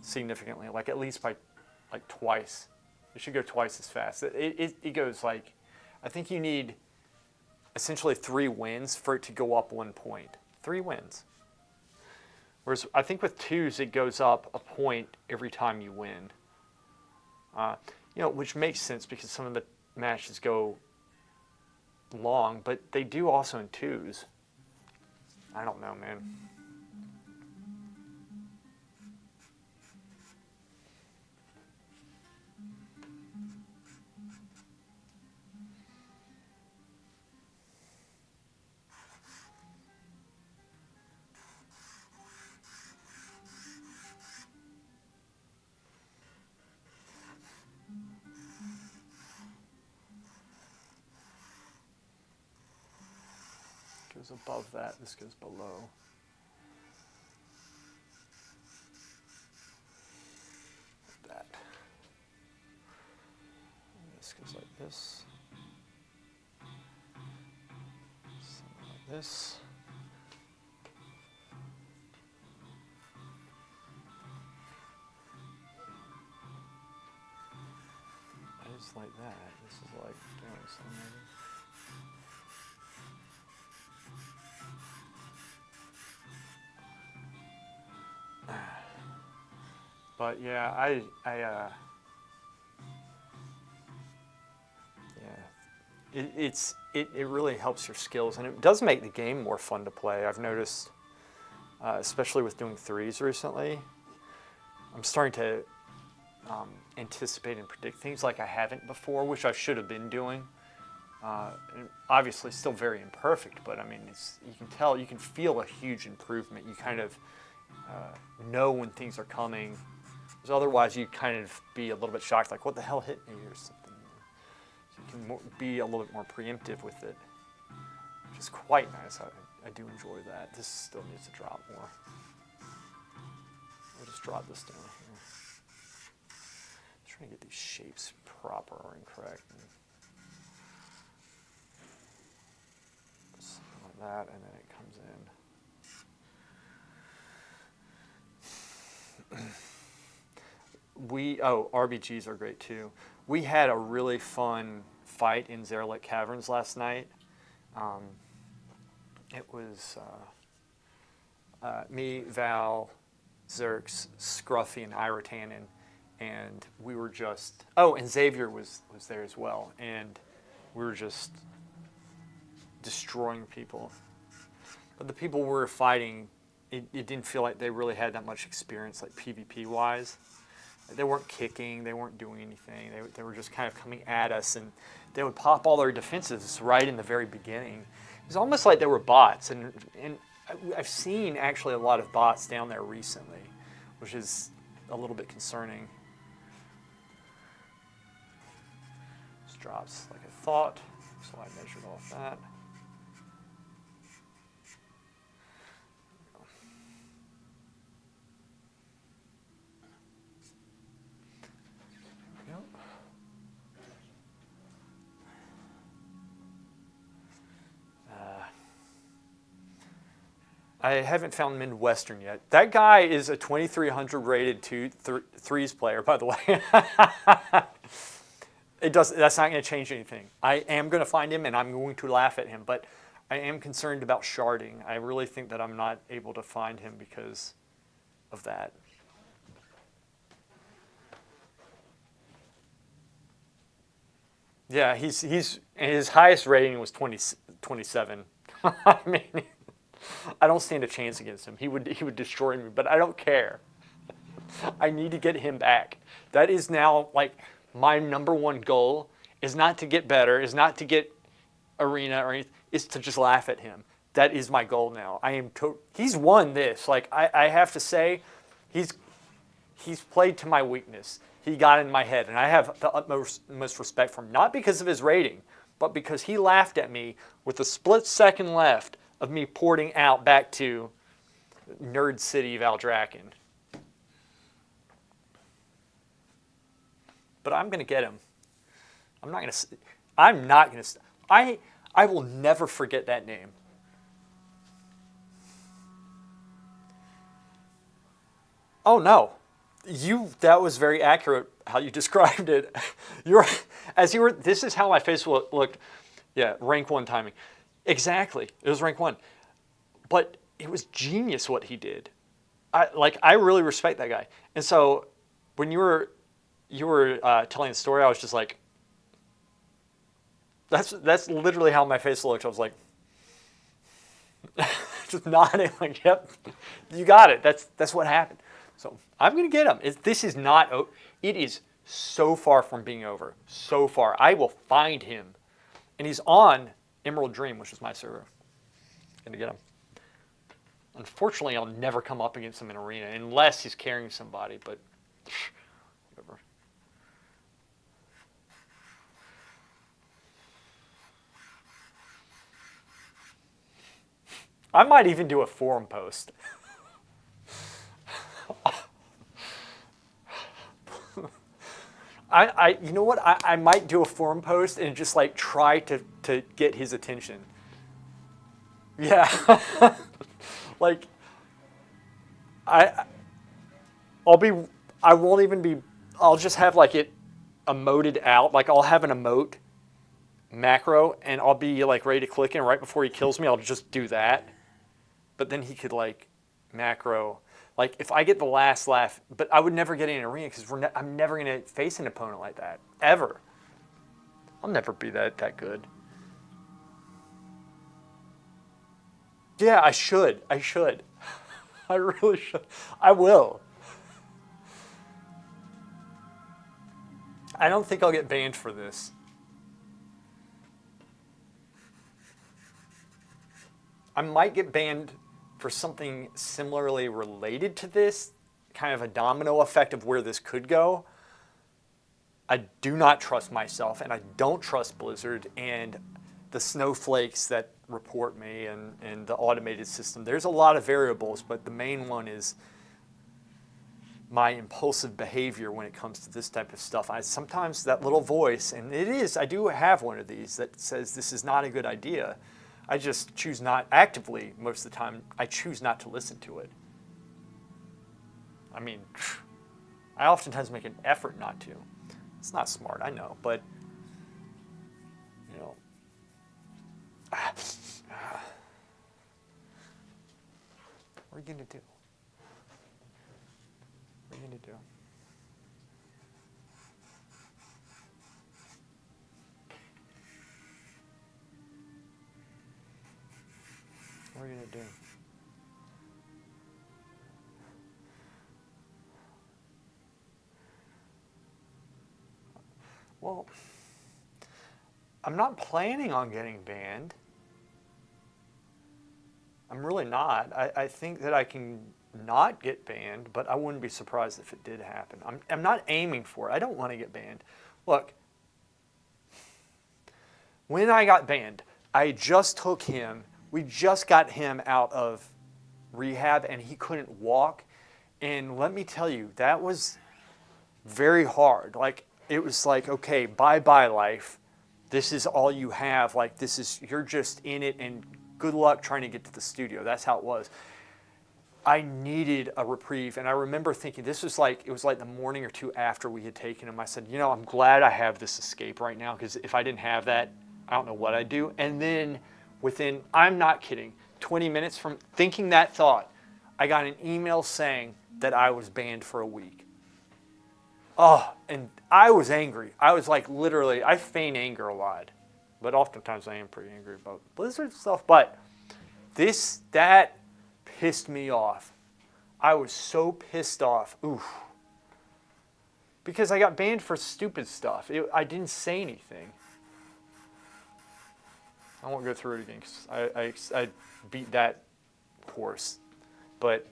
significantly, like at least by like twice. It should go twice as fast. It goes like, I think you need essentially 3 wins for it to go up 1 point. 3 wins. Whereas I think with twos, it goes up a point every time you win. You know, which makes sense because some of the matches go long, but they do also in twos. I don't know, man. Goes above that, this goes below. Like that. And this goes like this. Something like this. I just like that. This is like doing something. But yeah, it really helps your skills, and it does make the game more fun to play. I've noticed, especially with doing threes recently, I'm starting to anticipate and predict things like I haven't before, which I should have been doing. And obviously, still very imperfect, but I mean, you can tell, you can feel a huge improvement. You kind of know when things are coming. Because otherwise, you'd kind of be a little bit shocked, like, what the hell hit me or something. So you can be a little bit more preemptive with it, which is quite nice. I do enjoy that. This still needs to drop more. I'll just drop this down here. I'm trying to get these shapes proper and correct. Something like that, and then it comes in. RBGs are great too. We had a really fun fight in Zerlik Caverns last night. It was me, Val, Zerx, Scruffy, and Irotanen, and we were just... Oh, and Xavier was there as well, and we were just destroying people. But the people we were fighting, it didn't feel like they really had that much experience, like PvP-wise. They weren't kicking, they weren't doing anything. They were just kind of coming at us, and they would pop all their defenses right in the very beginning. It was almost like they were bots, and I've seen actually a lot of bots down there recently, which is a little bit concerning. This drops like I thought, so I measured off that. I haven't found Midwestern yet. That guy is a 2,300 rated threes player, by the way. That's not going to change anything. I am going to find him, and I'm going to laugh at him, but I am concerned about sharding. I really think that I'm not able to find him because of that. Yeah, his highest rating was 27. I mean, I don't stand a chance against him. He would destroy me, but I don't care. I need to get him back. That is now like my number one goal is not to get better, is not to get arena or anything, is to just laugh at him. That is my goal now. He's won this. Like I have to say, he's played to my weakness. He got in my head, and I have the utmost respect for him, not because of his rating, but because he laughed at me with a split second left of me porting out back to Nerd City Valdrakken. But I'm going to get him. I'm not going to. I will never forget that name. Oh no. That was very accurate how you described it. This is how my face looked. Yeah, rank 1 timing. Exactly. It was rank 1. But it was genius what he did. I really respect that guy. And so when you were telling the story, I was just like, that's literally how my face looked. I was like, just nodding, like, yep, you got it. That's what happened. So I'm going to get him. It is so far from being over. So far. I will find him. And he's on Emerald Dream, which is my server. Going to get him. Unfortunately, I'll never come up against him in arena unless he's carrying somebody, but whatever. I might even do a forum post. You know what? I might do a forum post and just like try to get his attention. Yeah. Like, I won't even be, I'll just have like it emoted out. Like I'll have an emote macro and I'll be like ready to click in right before he kills me. I'll just do that. But then he could like macro. Like if I get the last laugh, but I would never get in an arena because I'm never going to face an opponent like that. Ever. I'll never be that good. Yeah, I should. I really should. I will. I don't think I'll get banned for this. I might get banned for something similarly related to this, kind of a domino effect of where this could go. I do not trust myself, and I don't trust Blizzard and the snowflakes that report me and the automated system. There's a lot of variables, but the main one is my impulsive behavior when it comes to this type of stuff. Sometimes that little voice, and I do have one of these that says this is not a good idea. I just choose not actively, most of the time, I choose not to listen to it. I mean, I oftentimes make an effort not to. It's not smart, I know, but, you know. What are you going to do? What are you going to do? What are you going to do? Well, I'm not planning on getting banned. I'm really not. I think that I can not get banned, but I wouldn't be surprised if it did happen. I'm not aiming for it. I don't want to get banned. Look, when I got banned, I just took him, we just got him out of rehab and he couldn't walk. And let me tell you, that was very hard. Like, it was like, okay, bye-bye life. This is all you have. Like, you're just in it and good luck trying to get to the studio. That's how it was. I needed a reprieve, and I remember thinking, it was like the morning or two after we had taken him. I said, I'm glad I have this escape right now, because if I didn't have that, I don't know what I'd do. And then I'm not kidding, 20 minutes from thinking that thought, I got an email saying that I was banned for a week. Oh, and I was angry. I was like, literally, I feign anger a lot, but oftentimes I am pretty angry about Blizzard stuff. But that pissed me off. I was so pissed off. Oof. Because I got banned for stupid stuff. I didn't say anything. I won't go through it again because I beat that horse. But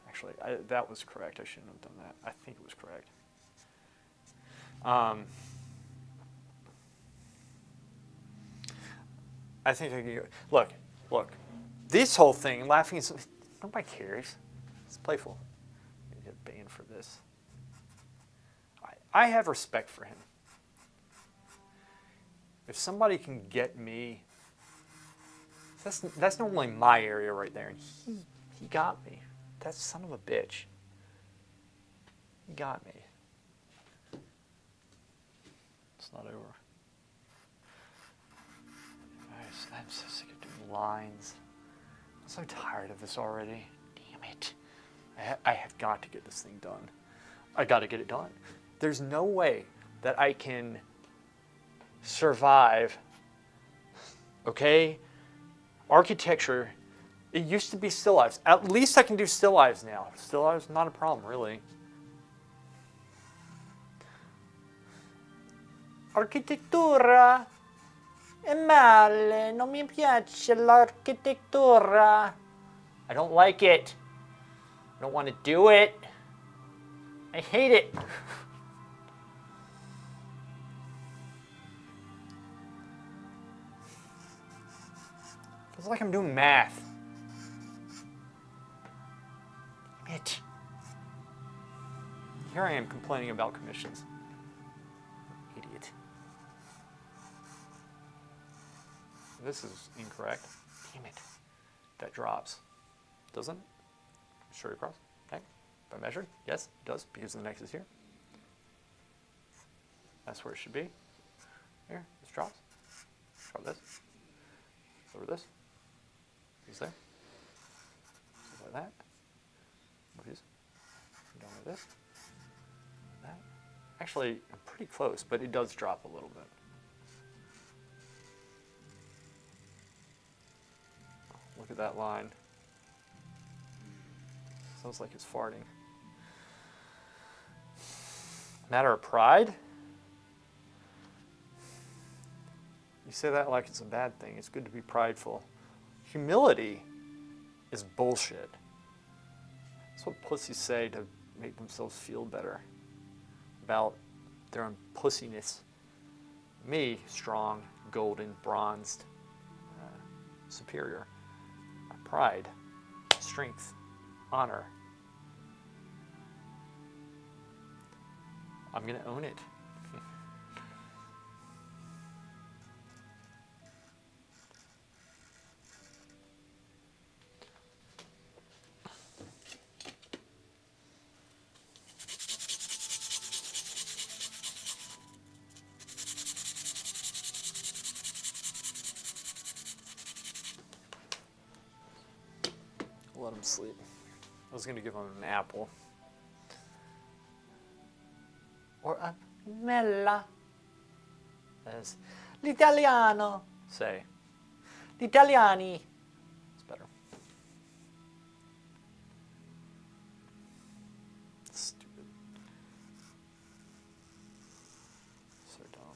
actually, that was correct. I shouldn't have done that. I think it was correct. I think I can go. Look. This whole thing, laughing at something, nobody cares. It's playful. You get banned for this. I have respect for him. If somebody can get me, that's normally my area right there. And he got me. That son of a bitch. He got me. It's not over. Guys, I'm so sick of doing lines. I'm so tired of this already. Damn it. I have got to get this thing done. I got to get it done. There's no way that I can survive, okay? Architecture, it used to be still lives. At least I can do still lives now. Still lives, not a problem, really. Architettura è male, non mi piace l'architettura. I don't like it. I don't want to do it. I hate it. Feels like I'm doing math. Damn it. Here I am complaining about commissions. Idiot. This is incorrect. Damn it. That drops. Doesn't it? Straight across. Okay. If I measured, yes, it does, because the next is here. That's where it should be. Here, this drops. Drop this. Over this. Is there. Just like that. Move these. Down like this. Like that. Actually, I'm pretty close, but it does drop a little bit. Look at that line. Sounds like it's farting. Matter of pride? You say that like it's a bad thing. It's good to be prideful. Humility is bullshit. That's what pussies say to make themselves feel better about their own pussiness. Me, strong, golden, bronzed, superior. My pride, strength, honor. I'm going to own it. Let him sleep. I was going to give him an apple. Or a mela. As l'italiano say. Gli italiani. It's better. Stupid. So dumb.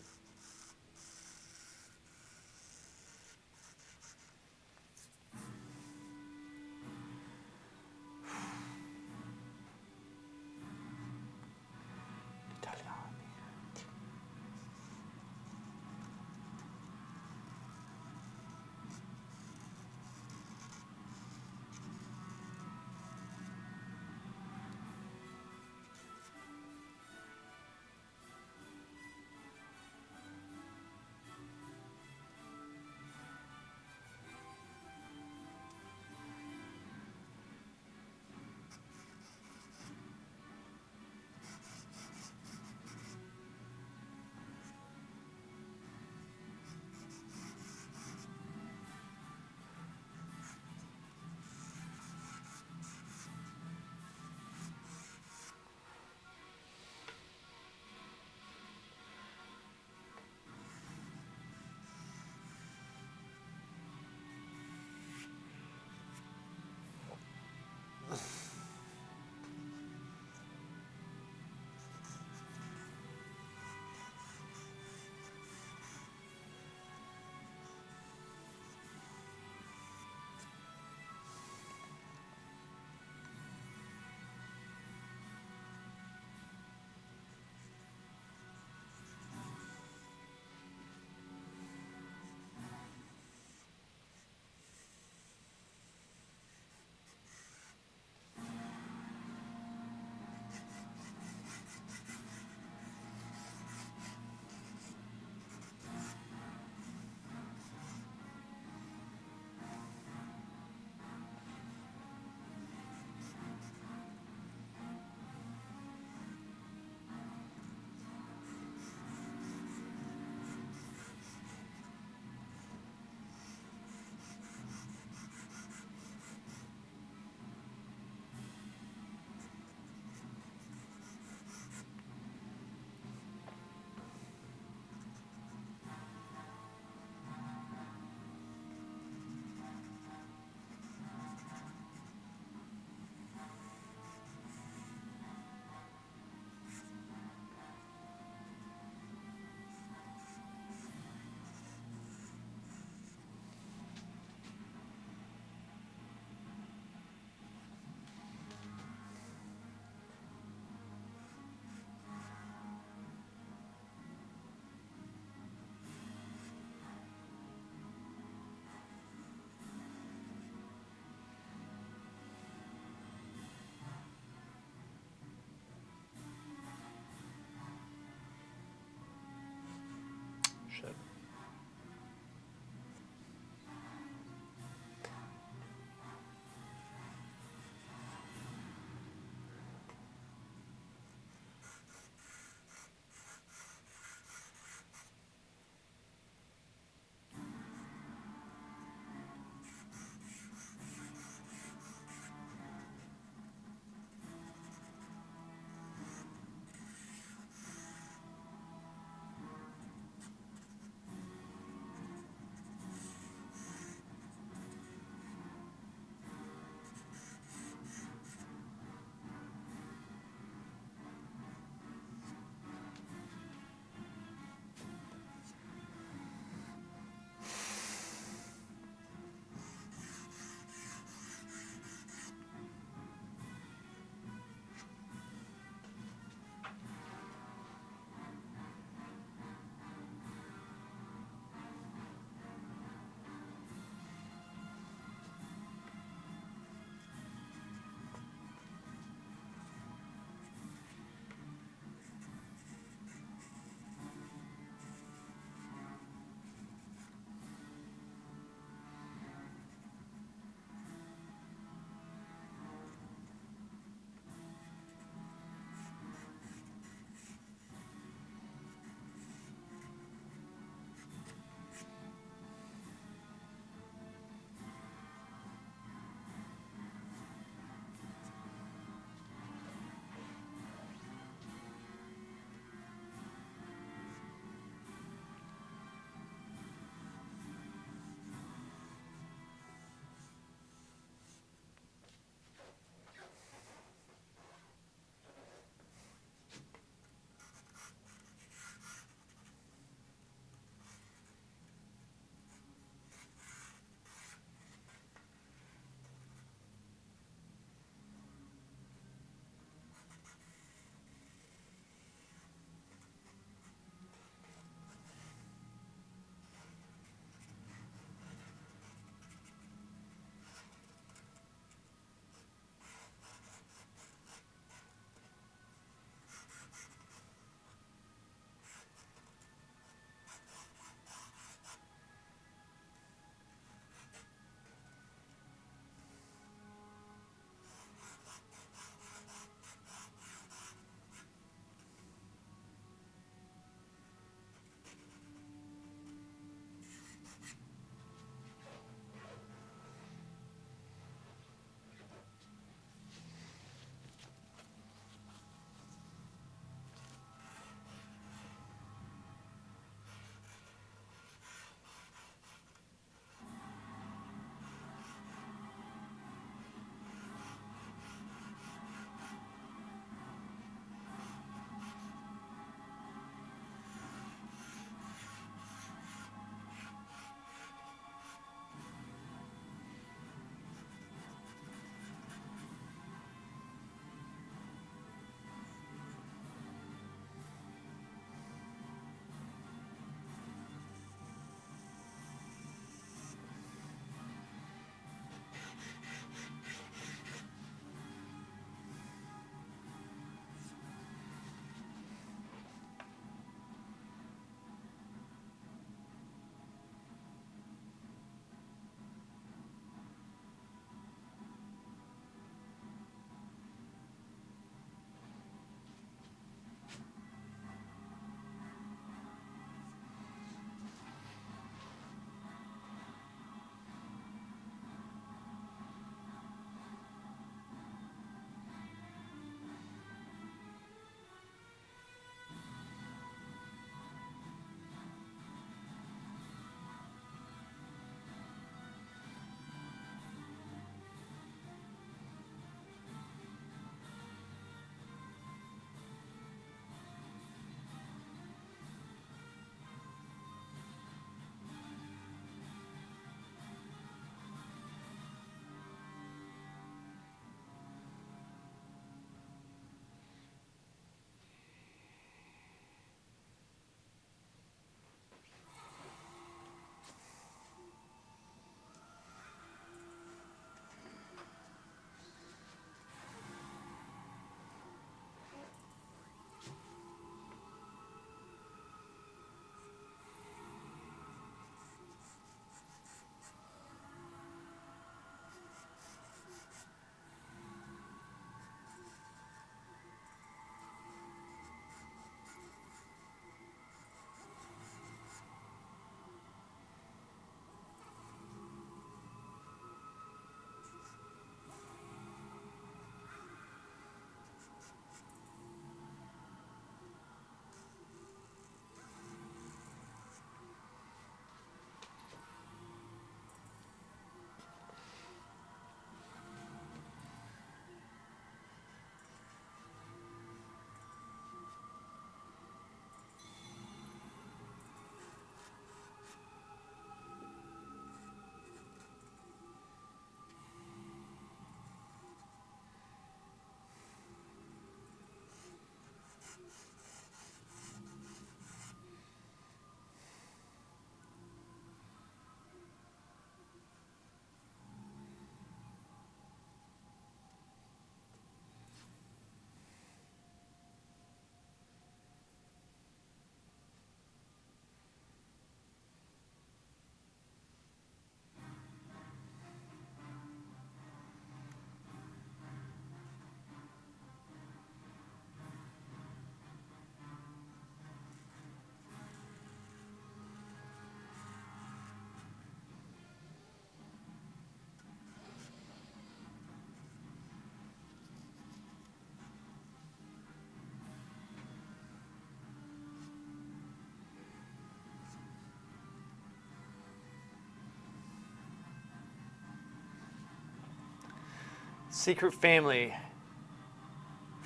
Secret family.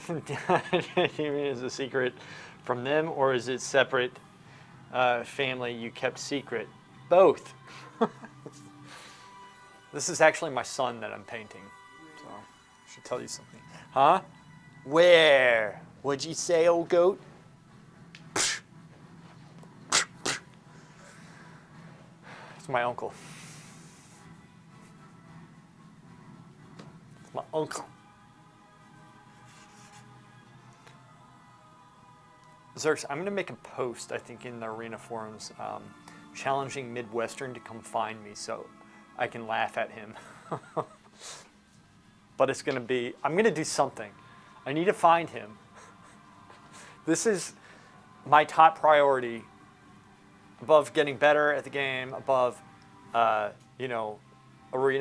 Is a secret from them, or is it separate family you kept secret? Both. This is actually my son that I'm painting, so I should tell you something. Huh? Where? What'd you say, old goat? It's my uncle. It's my uncle. Zerx, I'm going to make a post, I think, in the arena forums, challenging Midwestern to come find me so I can laugh at him. But it's going to be, I'm going to do something. I need to find him. This is my top priority above getting better at the game, above, arena.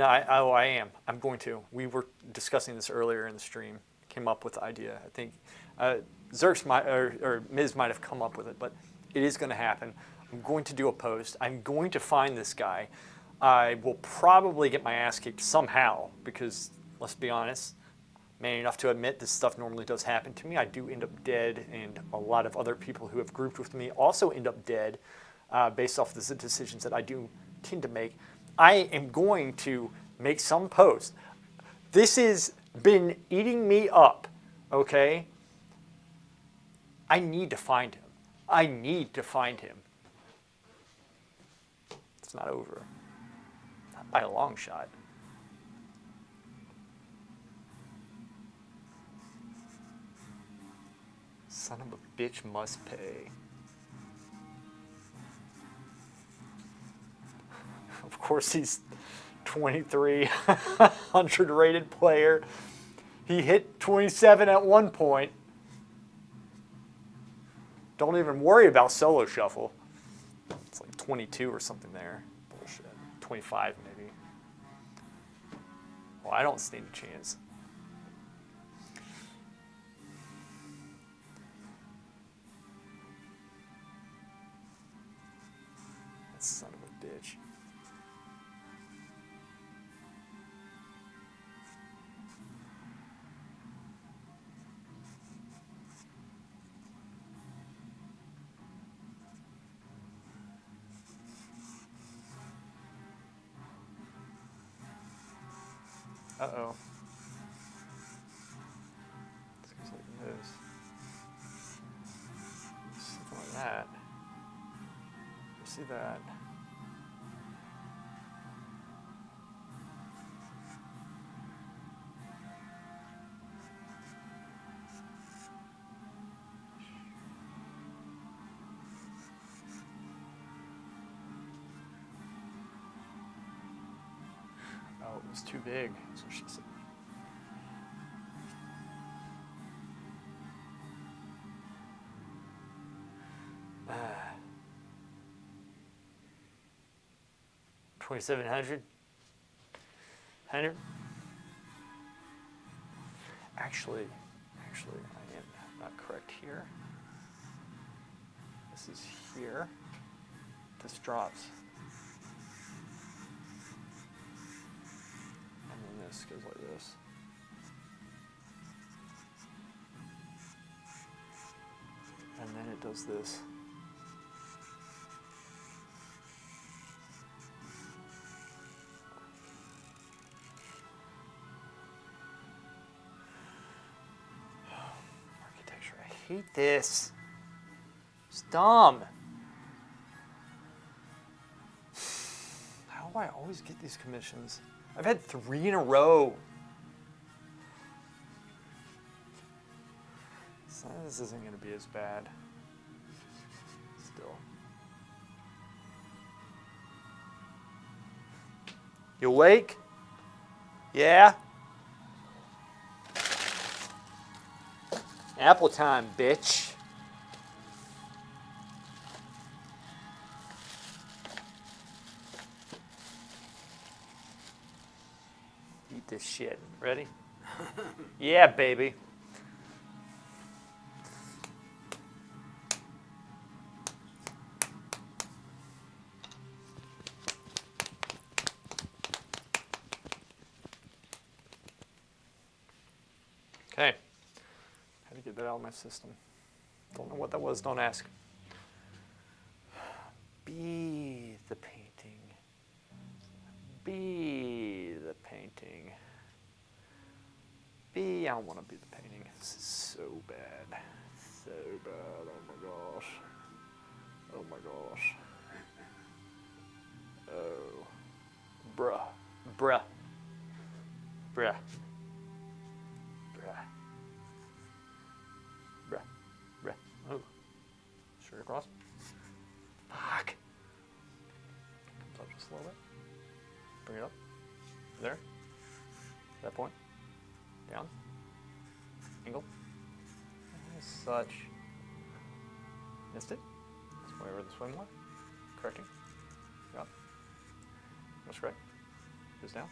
I am. I'm going to. We were discussing this earlier in the stream. Came up with the idea. I think Zerx might, or Miz might have come up with it, but it is going to happen. I'm going to do a post. I'm going to find this guy. I will probably get my ass kicked somehow because, let's be honest, man enough to admit this stuff normally does happen to me. I do end up dead, and a lot of other people who have grouped with me also end up dead based off the decisions that I do tend to make. I am going to make some post. This has been eating me up, okay? I need to find him. I need to find him. It's not over. Not by a long shot. Son of a bitch must pay. Of course, he's 2,300 rated player. He hit 27 at one point. Don't even worry about solo shuffle. It's like 22 or something there. Bullshit. 25 maybe. Well, I don't stand a chance. That son of a bitch. Uh-oh. This goes like this. Something like that. You see that? Oh, it was too big. That's what she said. Uh, 2,700? 100? Actually, I am not correct here. This is here. This drops. And then this goes like this. And then it does this. Architecture, I hate this. It's dumb. How do I always get these commissions? I've had 3 in a row. So this isn't going to be as bad. Still. You awake? Yeah? Apple time, bitch. Eat this shit. Ready? Yeah, baby. that out of my system. Don't know what that was, don't ask. Be the painting. Be the painting. I don't want to be the painting. This is so bad. So bad. Oh my gosh. Oh my gosh. Oh. Bruh. Bruh. Bruh. Bruh. Bruh. Bruh. Oh. Straight across. Fuck. Comes up just a little bit. Bring it up. There. That point. Down. Angle. As such. Missed it. That's wherever the swim went. Correcting. Up. That's correct. Goes down.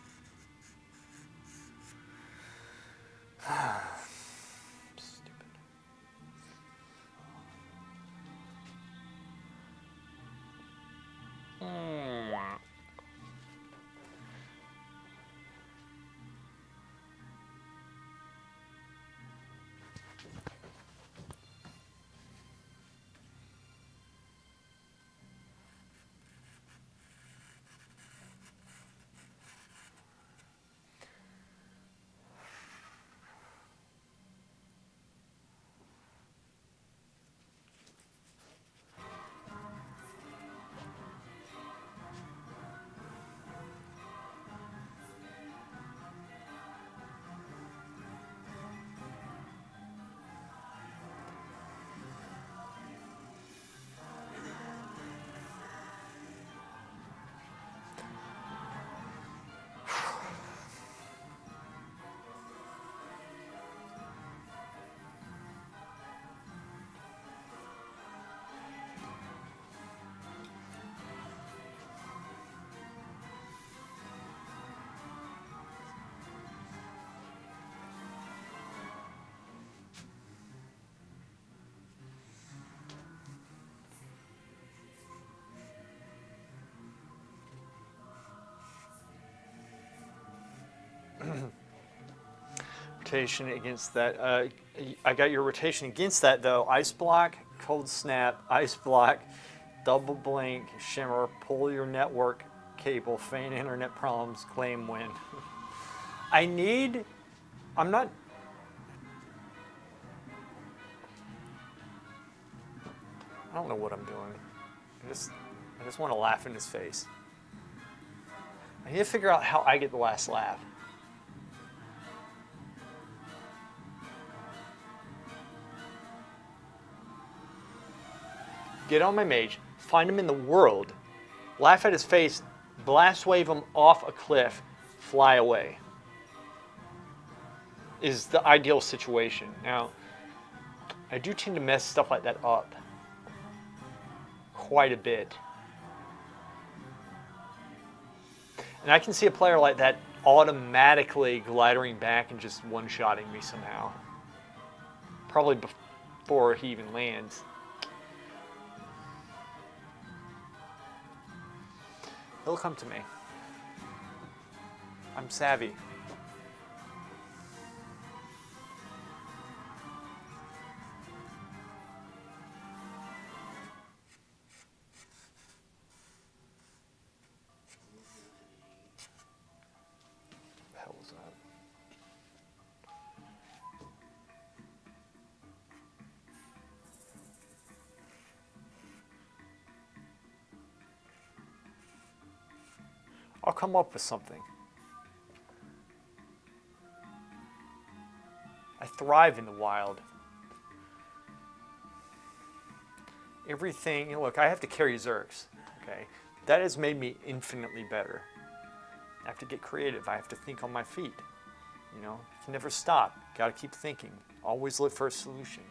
Stupid. Rotation against that. I got your rotation against that though. Ice block, cold snap, ice block, double blink, shimmer, pull your network cable, feign internet problems, claim win. I'm not. I don't know what I'm doing. I just want to laugh in his face. I need to figure out how I get the last laugh. Get on my mage, find him in the world, laugh at his face, blast wave him off a cliff, fly away. Is the ideal situation. Now, I do tend to mess stuff like that up quite a bit. And I can see a player like that automatically gliding back and just one-shotting me somehow. Probably before he even lands. He'll come to me. I'm savvy. What the hell was that? I'll come up with something. I thrive in the wild. Everything, look, I have to carry Zerks, okay? That has made me infinitely better. I have to get creative. I have to think on my feet. You know, you can never stop. Got to keep thinking. Always look for a solution.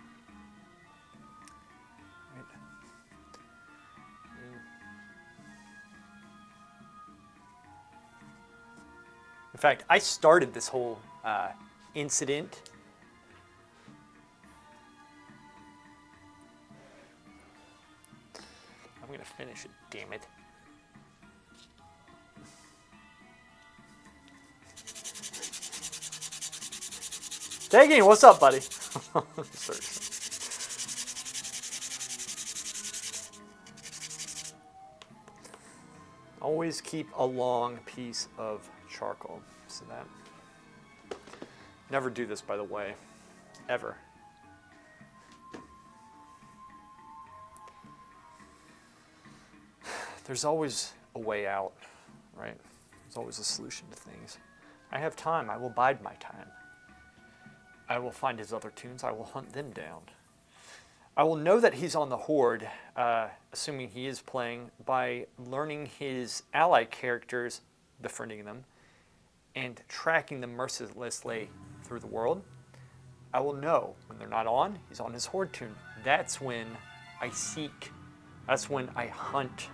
Right? In fact, I started this whole incident. I'm going to finish it, damn it. Daggy, what's up, buddy? Always keep a long piece of charcoal. So that. Never do this, by the way, ever. There's always a way out, right? There's always a solution to things. I have time. I will bide my time. I will find his other tunes. I will hunt them down. I will know that he's on the horde, assuming he is playing, by learning his ally characters, befriending them, and tracking them mercilessly through the world. I will know when they're not on, he's on his horde tune. That's when I seek. That's when I hunt.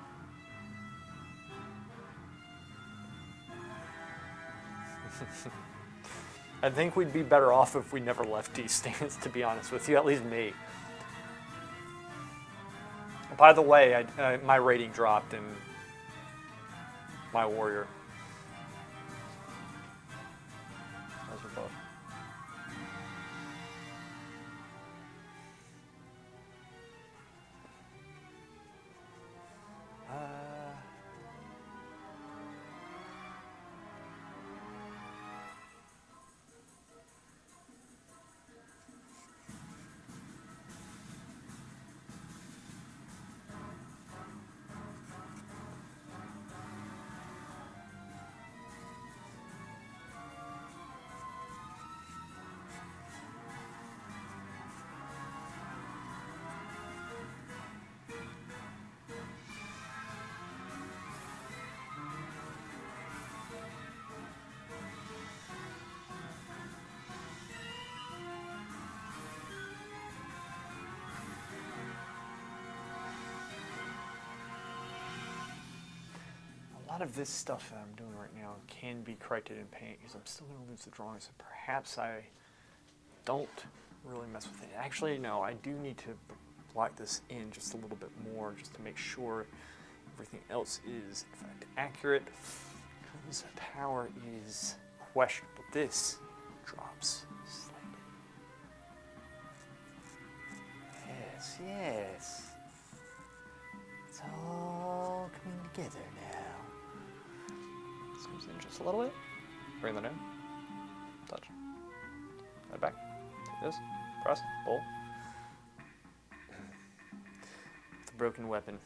I think we'd be better off if we never left these stands, to be honest with you, at least me. By the way, my rating dropped in my warrior. Those are both. A lot of this stuff that I'm doing right now can be corrected in Paint because I'm still going to lose the drawings. So perhaps I don't really mess with it. Actually, no, I do need to block this in just a little bit more just to make sure everything else is, in fact, accurate. Because power is questionable. This drops slightly. Yes, yes. It's all coming together now. Zooms in just a little bit. Bring that in. Touch. Right back. Take this. Press. Pull. The broken weapon.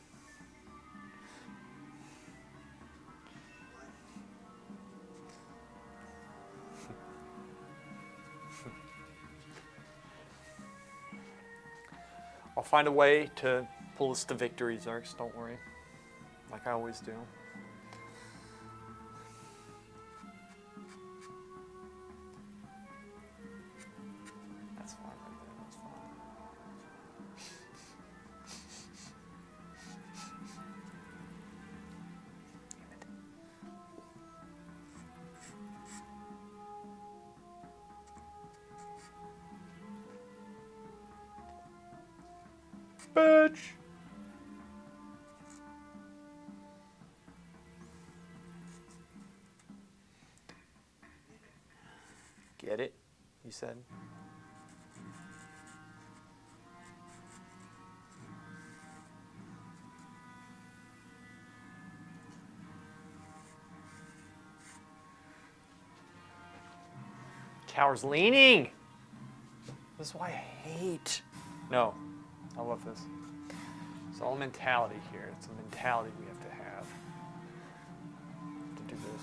I'll find a way to pull us to victory, Zerks, don't worry. Like I always do. That's fine right there, that's fine. Bitch! Get it? You said. Tower's leaning! This is why I hate. No, I love this. It's all mentality here. It's a mentality we have to have to do this.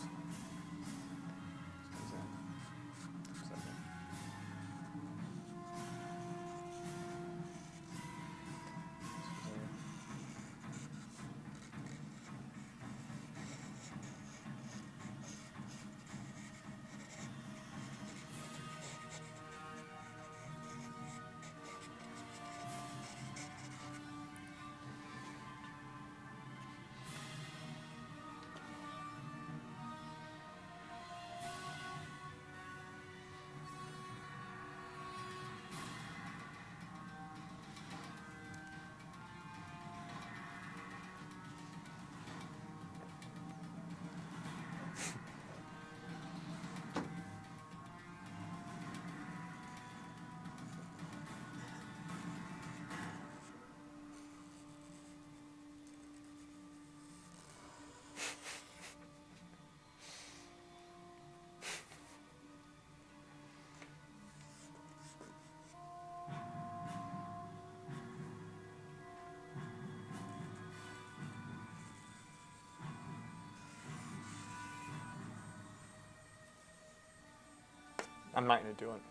I'm not going to do it.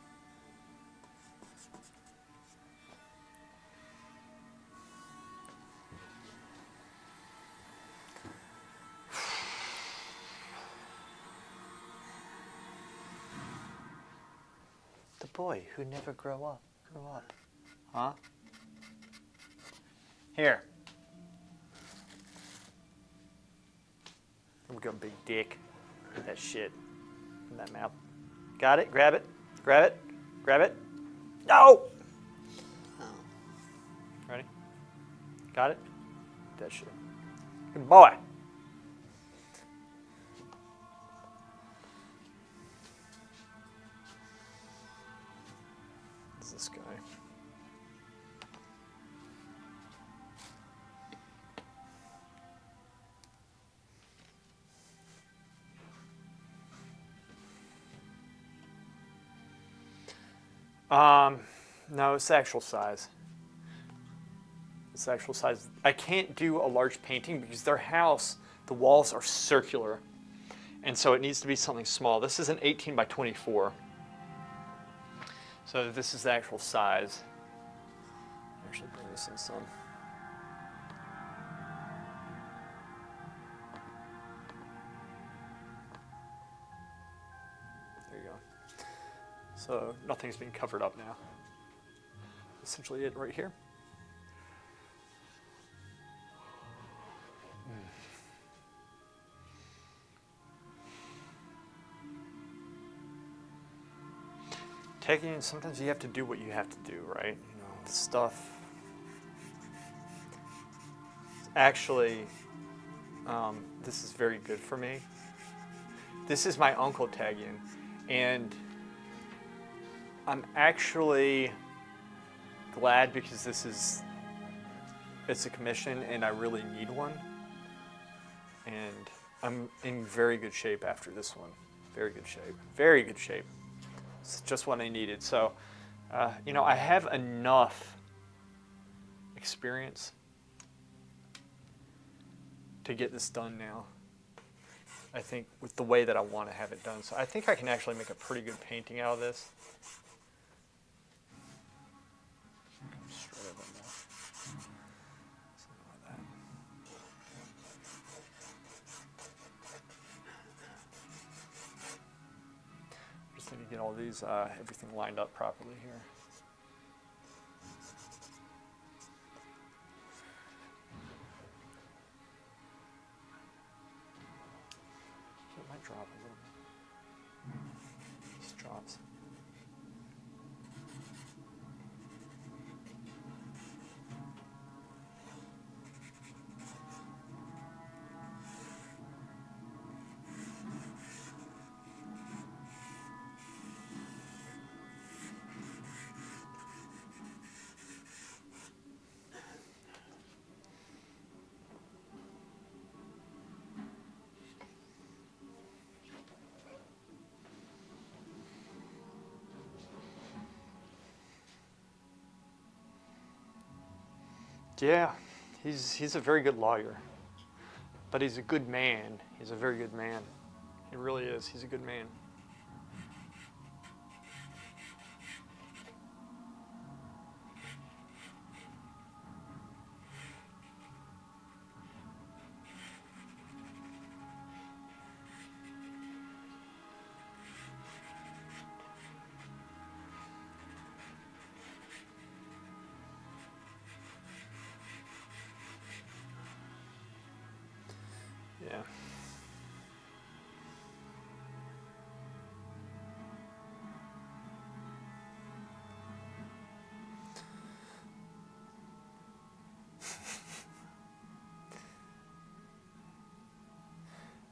The boy who never grew up. Huh? Here. I'm going big dick. That shit in that mouth. Got it? Grab it. Grab it. Grab it. No! Ready? Got it? That shit. Good boy. Who's this guy? No, it's the actual size. It's the actual size. I can't do a large painting because their house, the walls are circular. And so it needs to be something small. This is an 18 by 24. So this is the actual size. Actually bring this in some. There you go. So nothing's being covered up now. Essentially it right here. Taking, sometimes you have to do what you have to do, right? You know, the stuff. Actually, this is very good for me. This is my uncle tagging, and I'm actually glad because it's a commission and I really need one. And I'm in very good shape after this one. Very good shape. Very good shape. It's just what I needed. So, you know, I have enough experience to get this done now. I think with the way that I want to have it done. So I think I can actually make a pretty good painting out of this. Straight up on that. Something like that. Just need to get all these, everything lined up properly here. It might drop a little bit. Just drops. Yeah, he's a very good lawyer, but he's a good man. He's a very good man. He really is. He's a good man. Yeah.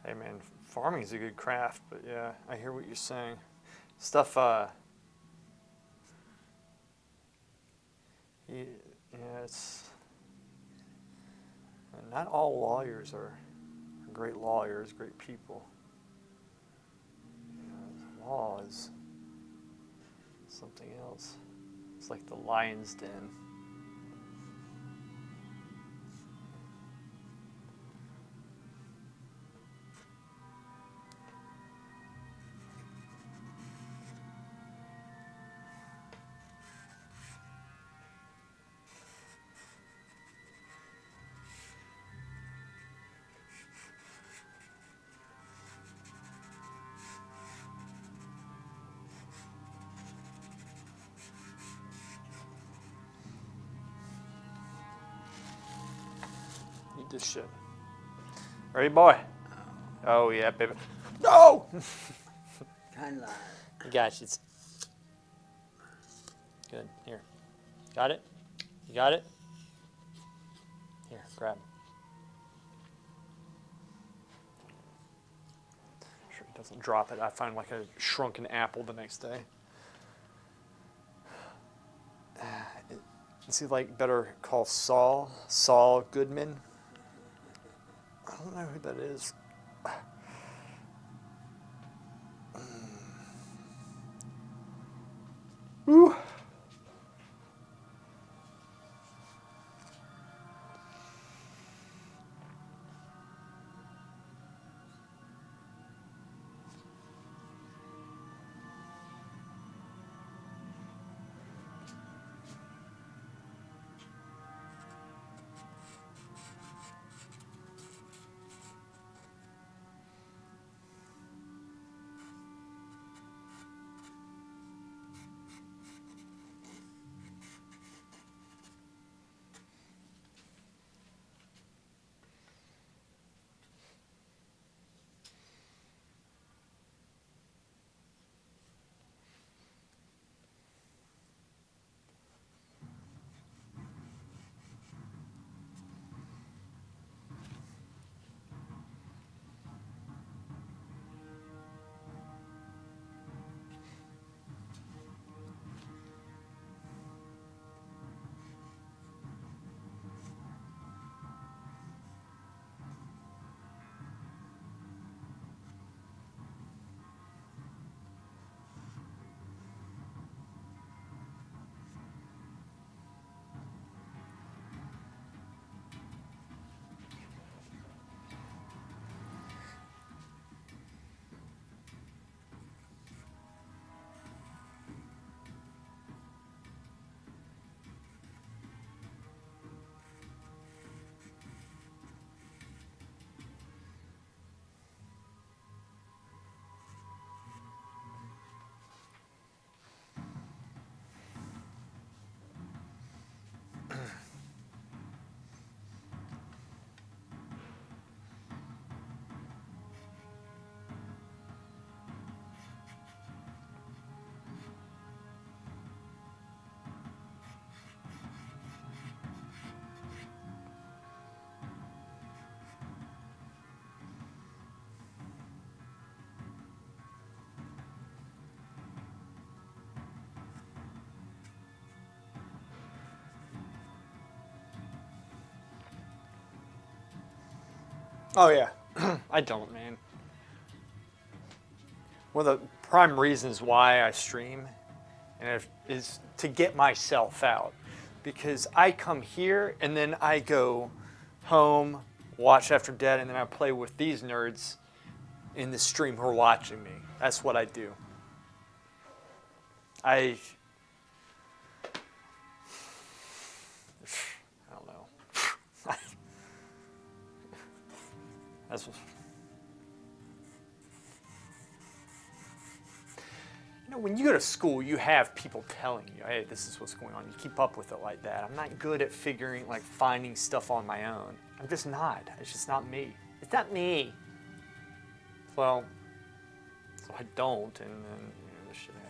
Hey man, farming is a good craft, but yeah, I hear what you're saying. Stuff, yeah, it's, not all lawyers are great lawyers, great people. You know, law is something else. It's like the lion's den. eat this shit. Ready, boy? Oh, yeah, baby. No! Kein Leid. I got you. It's good. Here. Got it? You got it? Here, grab it. Sure he doesn't drop it. I find like a shrunken apple the next day. Is he like better call Saul Goodman? I don't know who that is. Woo. Oh, yeah. I don't, man. One of the prime reasons why I stream is to get myself out. Because I come here and then I go home, watch After Dead, and then I play with these nerds in the stream who are watching me. That's what I do. I don't know. That's what, when you go to school, you have people telling you, hey, this is what's going on. You keep up with it like that. I'm not good at finding stuff on my own. I'm just not. It's just not me. It's not me. Well, so I don't, and then this shit happens.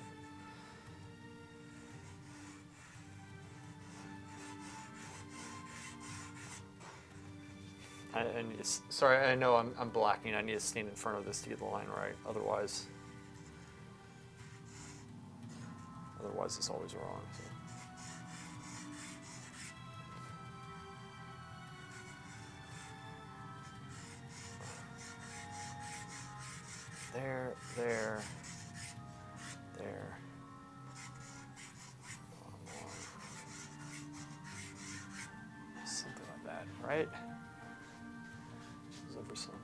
Sorry, I know I'm blocking. I need to stand in front of this to get the line right. Otherwise, it's always wrong. So. There. Something like that, right? Zipperson.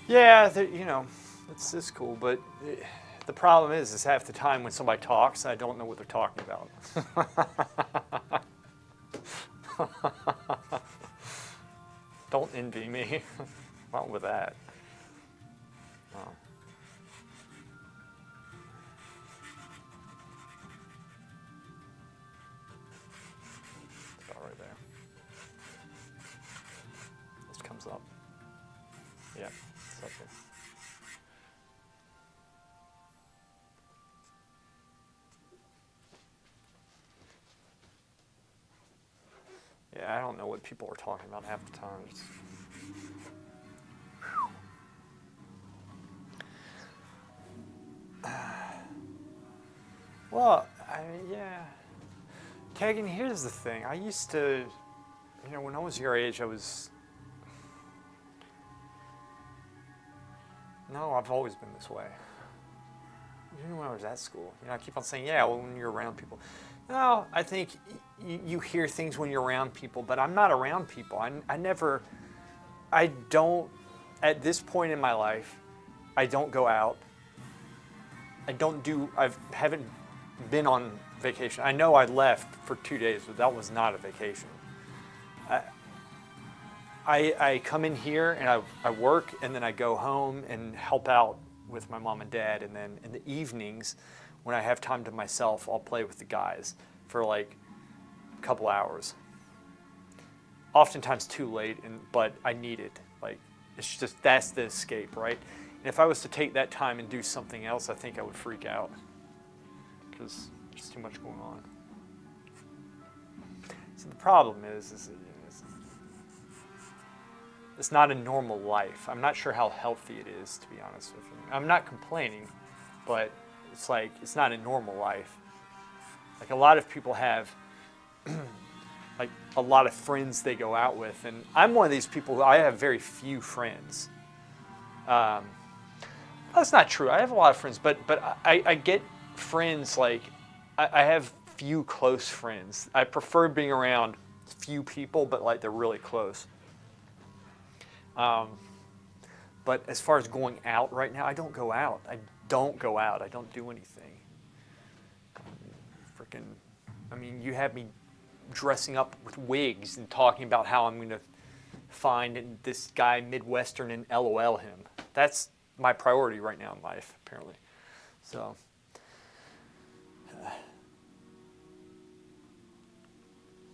Yeah, It's this cool, but the problem is half the time when somebody talks, I don't know what they're talking about. Don't envy me. Not with that. Oh. It's about right there. This comes up. Yeah, it's up there. Yeah, I don't know what people are talking about half the time. Well, yeah. Kagan, here's the thing. I used to, when I was your age, no, I've always been this way. Even when I was at school. I keep on saying, yeah, well, when you're around people. No, I think you hear things when you're around people, but I'm not around people. I don't, at this point in my life, I don't go out. I haven't been on vacation. I know I left for 2 days, but that was not a vacation. I come in here and I work, and then I go home and help out with my mom and dad, and then in the evenings, when I have time to myself, I'll play with the guys for like a couple hours. Oftentimes too late, but I need it. Like, it's just, that's the escape, right? And if I was to take that time and do something else, I think I would freak out because there's too much going on. So the problem is it's not a normal life. I'm not sure how healthy it is, to be honest with you. I'm not complaining, but it's like, it's not a normal life. Like, a lot of people have like a lot of friends they go out with, and I'm one of these people who I have very few friends. That's not true. I have a lot of friends, but I get friends, like, I have few close friends. I prefer being around few people, but like they're really close. But as far as going out right now, I don't go out. I don't do anything. You have me dressing up with wigs and talking about how I'm going to find this guy Midwestern and LOL him. That's my priority right now in life, apparently. So,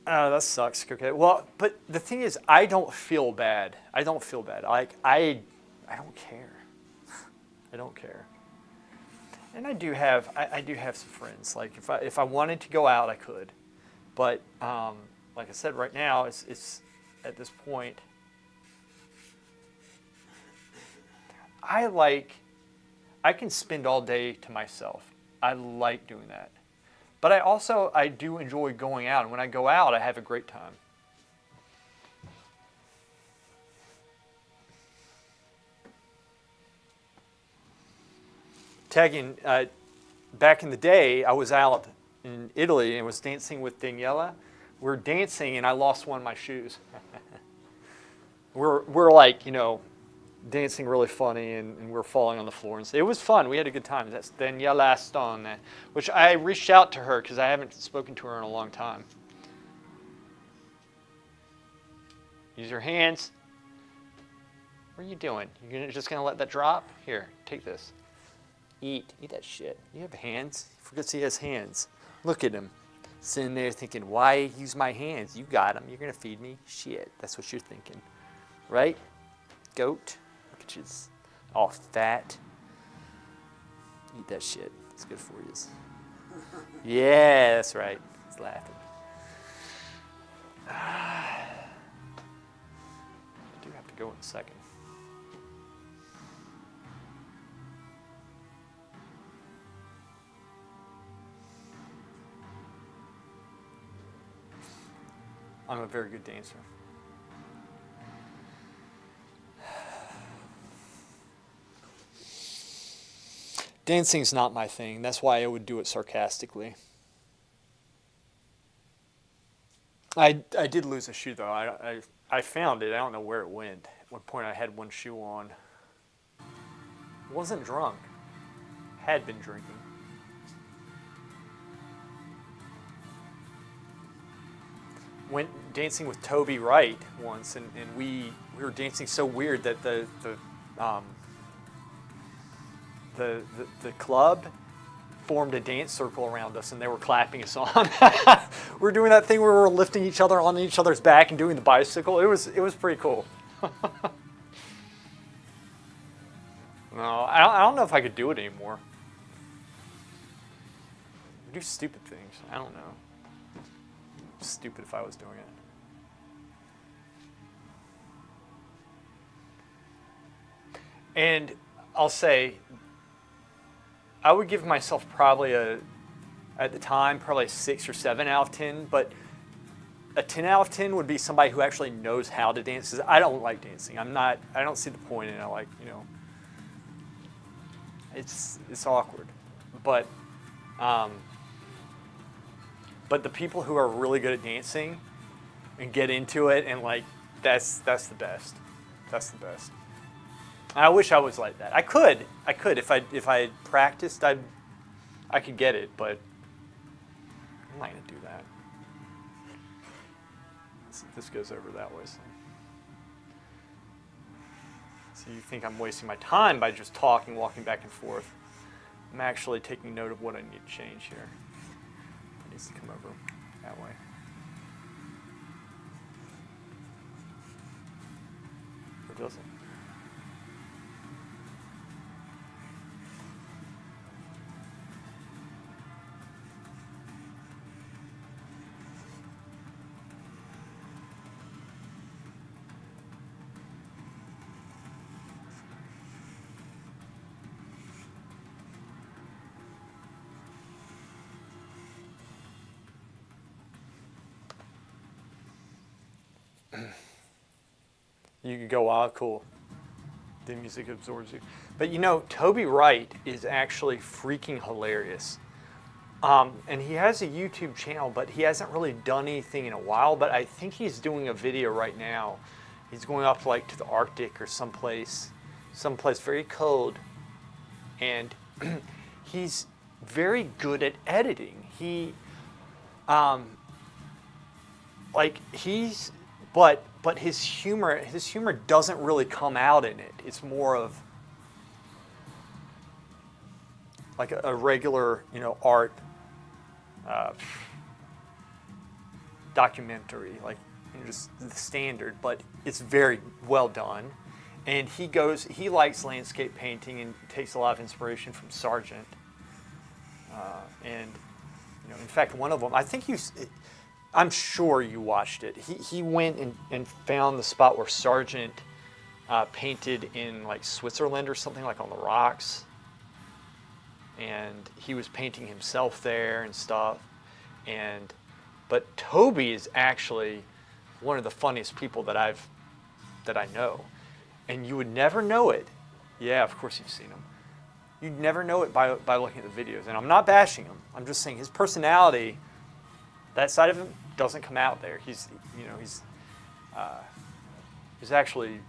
that sucks. Okay, well, but the thing is, I don't feel bad. Like, I don't care. I don't care. And I do have some friends. Like, if I wanted to go out, I could. But like I said, right now, it's at this point. I can spend all day to myself. I like doing that. But I do enjoy going out. And when I go out, I have a great time. Tagging, back in the day, I was out in Italy and was dancing with Daniela. We were dancing and I lost one of my shoes. we're like, dancing really funny, and we're falling on the floor. And it was fun. We had a good time. That's Daniela Stone, which I reached out to her because I haven't spoken to her in a long time. Use your hands. What are you doing? You're just going to let that drop? Here, take this. Eat that shit. You have hands. Forgets he has hands. Look at him. Sitting there thinking, why use my hands? You got them. You're going to feed me? Shit. That's what you're thinking. Right? Goat. Look at you. All fat. Eat that shit. It's good for you. Yeah, that's right. He's laughing. I do have to go in a second. I'm a very good dancer. Dancing's not my thing. That's why I would do it sarcastically. I did lose a shoe, though. I found it. I don't know where it went. At one point, I had one shoe on. Wasn't drunk. Had been drinking. Went dancing with Toby Wright once, and we were dancing so weird that the club formed a dance circle around us, and they were clapping us on. We were doing that thing where we were lifting each other on each other's back and doing the bicycle. It was pretty cool. No, I don't know if I could do it anymore. I do stupid things. I don't know. Stupid if I was doing it. And I'll say, I would give myself probably at the time, probably a 6 or 7 out of 10, but a 10 out of 10 would be somebody who actually knows how to dance. 'Cause I don't like dancing. I don't see the point in it. Like, it's awkward. But the people who are really good at dancing and get into it, and like, that's the best. That's the best. I wish I was like that. I could if I practiced, I could get it, but I'm not gonna do that. This goes over that way. So you think I'm wasting my time by just talking, walking back and forth. I'm actually taking note of what I need to change here. It needs to come over that way. Or does it? You can go, wow, cool. The music absorbs you. But Toby Wright is actually freaking hilarious. And he has a YouTube channel, but he hasn't really done anything in a while. But I think he's doing a video right now. He's going up to the Arctic or someplace very cold. And he's very good at editing. But his humor doesn't really come out in it. It's more of like a regular, art documentary, like just the standard. But it's very well done, and he likes landscape painting and takes a lot of inspiration from Sargent. And in fact, one of them, I'm sure you watched it. He went and found the spot where Sargent painted in like Switzerland or something, like on the rocks. And he was painting himself there and stuff. But Toby is actually one of the funniest people that I know. And you would never know it. Yeah, of course you've seen him. You'd never know it by looking at the videos. And I'm not bashing him. I'm just saying his personality, that side of him, doesn't come out there. He's actually,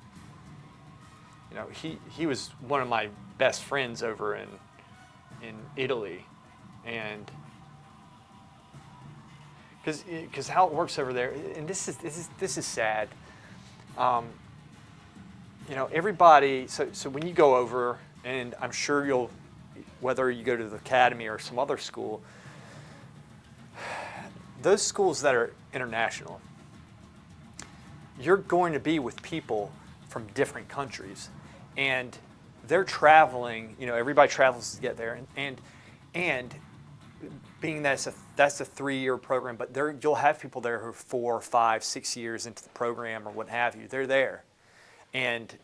he was one of my best friends over in Italy, and because how it works over there, and this is sad. Everybody. So when you go over, and I'm sure whether you go to the academy or some other school. Those schools that are international, you're going to be with people from different countries, and they're traveling. Everybody travels to get there, and being that's a 3-year program, but you'll have people there who are 4, 5, 6 years into the program or what have you. They're there, and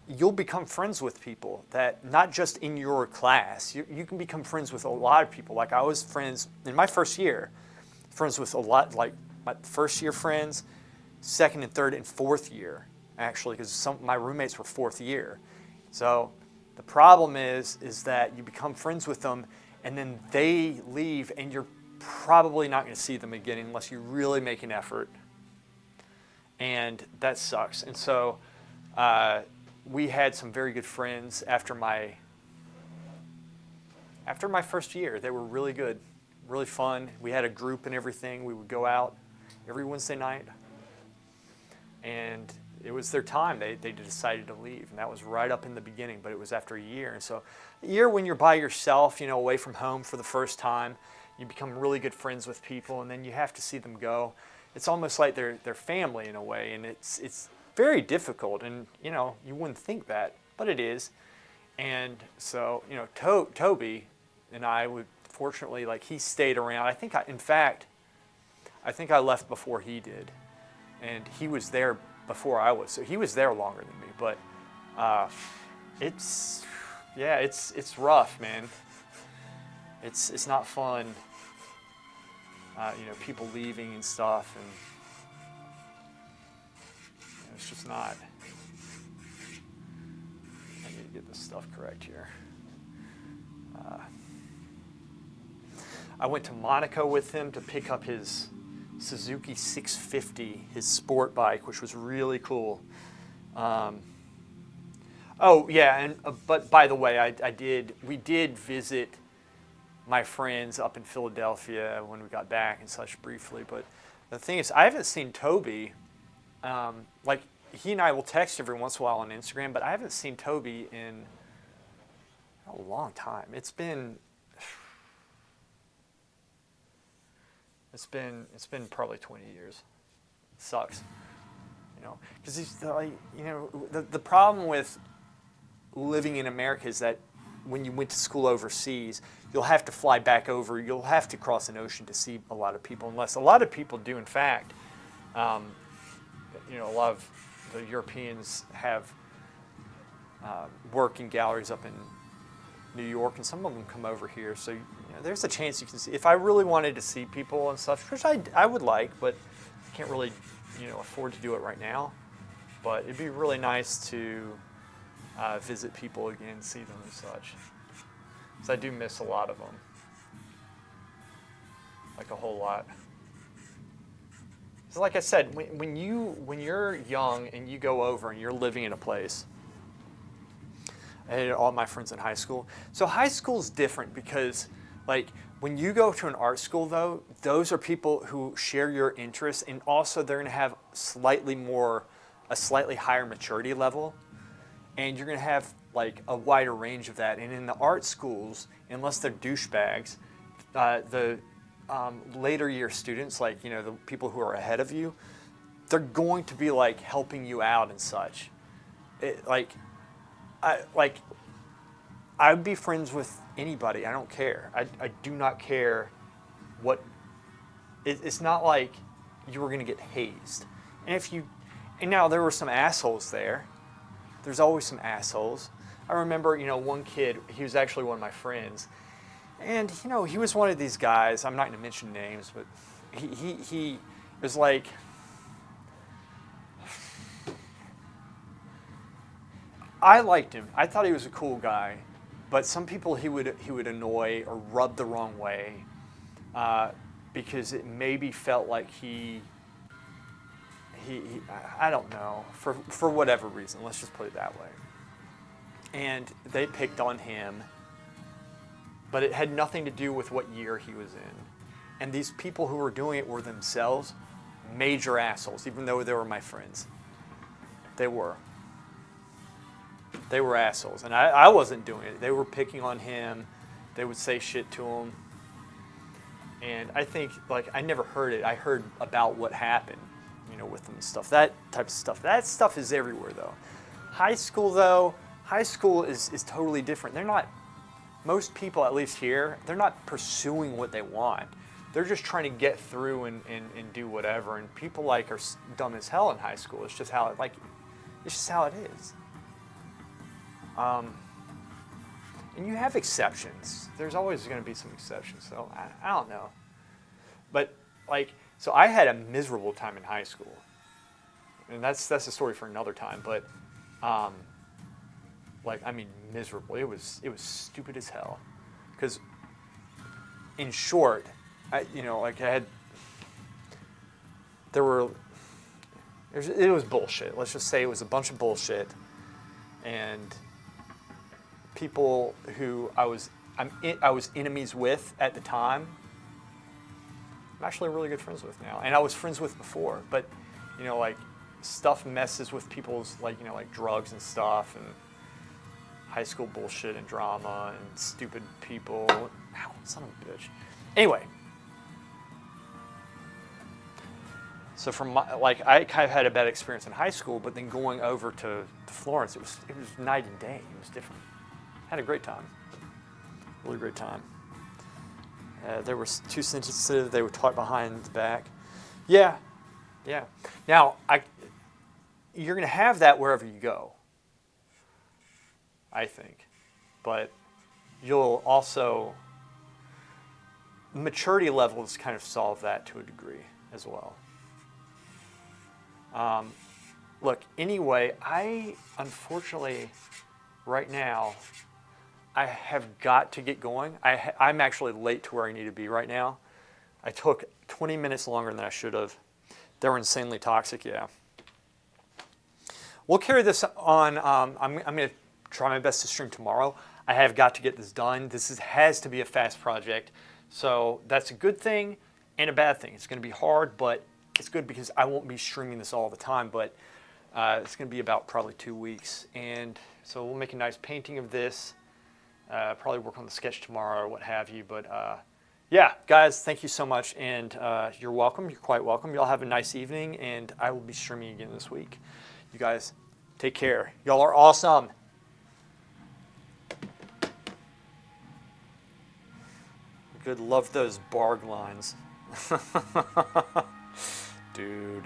you'll become friends with people that not just in your class. You can become friends with a lot of people. Like I was friends in my first year. Friends with a lot, like my first year friends, second and third and fourth year, actually, because some of my roommates were fourth year. So the problem is that you become friends with them, and then they leave, and you're probably not going to see them again unless you really make an effort. And that sucks. And so we had some very good friends after my first year. They were really good, really fun. We had a group and everything. We would go out every Wednesday night. And it was their time. They decided to leave. And that was right up in the beginning, but it was after a year. And so a year when you're by yourself, away from home for the first time, you become really good friends with people, and then you have to see them go. It's almost like they're family in a way, and it's very difficult. And, you wouldn't think that, but it is. And so, Toby and I would fortunately, he stayed around. I think I left before he did. And he was there before I was. So he was there longer than me. But it's rough, man. It's not fun. People leaving and stuff, and it's just not. I need to get this stuff correct here. I went to Monaco with him to pick up his Suzuki 650, his sport bike, which was really cool. But by the way, we did visit my friends up in Philadelphia when we got back and such briefly. But the thing is, I haven't seen Toby. He and I will text every once in a while on Instagram, but I haven't seen Toby in a long time. It's been probably 20 years. It sucks, because the problem with living in America is that when you went to school overseas, you'll have to fly back over. You'll have to cross an ocean to see a lot of people, unless a lot of people do, in fact. A lot of the Europeans have work in galleries up in New York, and some of them come over here. So there's a chance you can see. If I really wanted to see people and such, which I would like, but I can't really afford to do it right now. But it'd be really nice to visit people again, see them and such. Because I do miss a lot of them, a whole lot. So like I said, when you're young and you go over and you're living in a place. I had all my friends in high school. So high school is different because, when you go to an art school, though, those are people who share your interests, and also they're going to have a slightly higher maturity level, and you're going to have a wider range of that. And in the art schools, unless they're douchebags, the later year students, the people who are ahead of you, they're going to be helping you out and such. I would be friends with anybody. I don't care. I do not care what. It's not like you were going to get hazed. And now there were some assholes there. There's always some assholes. I remember, one kid. He was actually one of my friends, and he was one of these guys. I'm not going to mention names, but he was like. I liked him. I thought he was a cool guy, but some people he would annoy or rub the wrong way because it maybe felt like he I don't know, for whatever reason. Let's just put it that way. And they picked on him, but it had nothing to do with what year he was in. And these people who were doing it were themselves major assholes, even though they were my friends. They were assholes, and I wasn't doing it. They were picking on him. They would say shit to him. And I think, I never heard it. I heard about what happened, with them and stuff. That type of stuff. That stuff is everywhere, though. High school is totally different. They're not, most people, at least here, they're not pursuing what they want. They're just trying to get through and do whatever. And people, are dumb as hell in high school. It's just how it is. And you have exceptions. There's always going to be some exceptions. So I don't know. But so I had a miserable time in high school, and that's a story for another time. But miserable. It was stupid as hell. Because in short, it was bullshit. Let's just say it was a bunch of bullshit. and people who I was enemies with at the time, I'm actually really good friends with now, and I was friends with before. But like stuff messes with people's like drugs and stuff, and high school bullshit and drama and stupid people. Ow, son of a bitch. Anyway, so from I kind of had a bad experience in high school, but then going over to Florence, it was night and day. It was different. Had a great time. Really great time. They were too sensitive. They were taught behind the back. Yeah. Now, you're going to have that wherever you go, I think. But you'll also, maturity levels kind of solve that to a degree as well. Look, anyway, unfortunately, right now, I have got to get going. I'm actually late to where I need to be right now. I took 20 minutes longer than I should have. They were insanely toxic, yeah. We'll carry this on. I'm going to try my best to stream tomorrow. I have got to get this done. This has to be a fast project. So that's a good thing and a bad thing. It's going to be hard, but it's good because I won't be streaming this all the time. But it's going to be about probably 2 weeks. And so we'll make a nice painting of this. Probably work on the sketch tomorrow or what have you. But yeah, guys, thank you so much. And you're welcome. You're quite welcome. Y'all have a nice evening. And I will be streaming again this week. You guys, take care. Y'all are awesome. Good. Love those barg lines. Dude.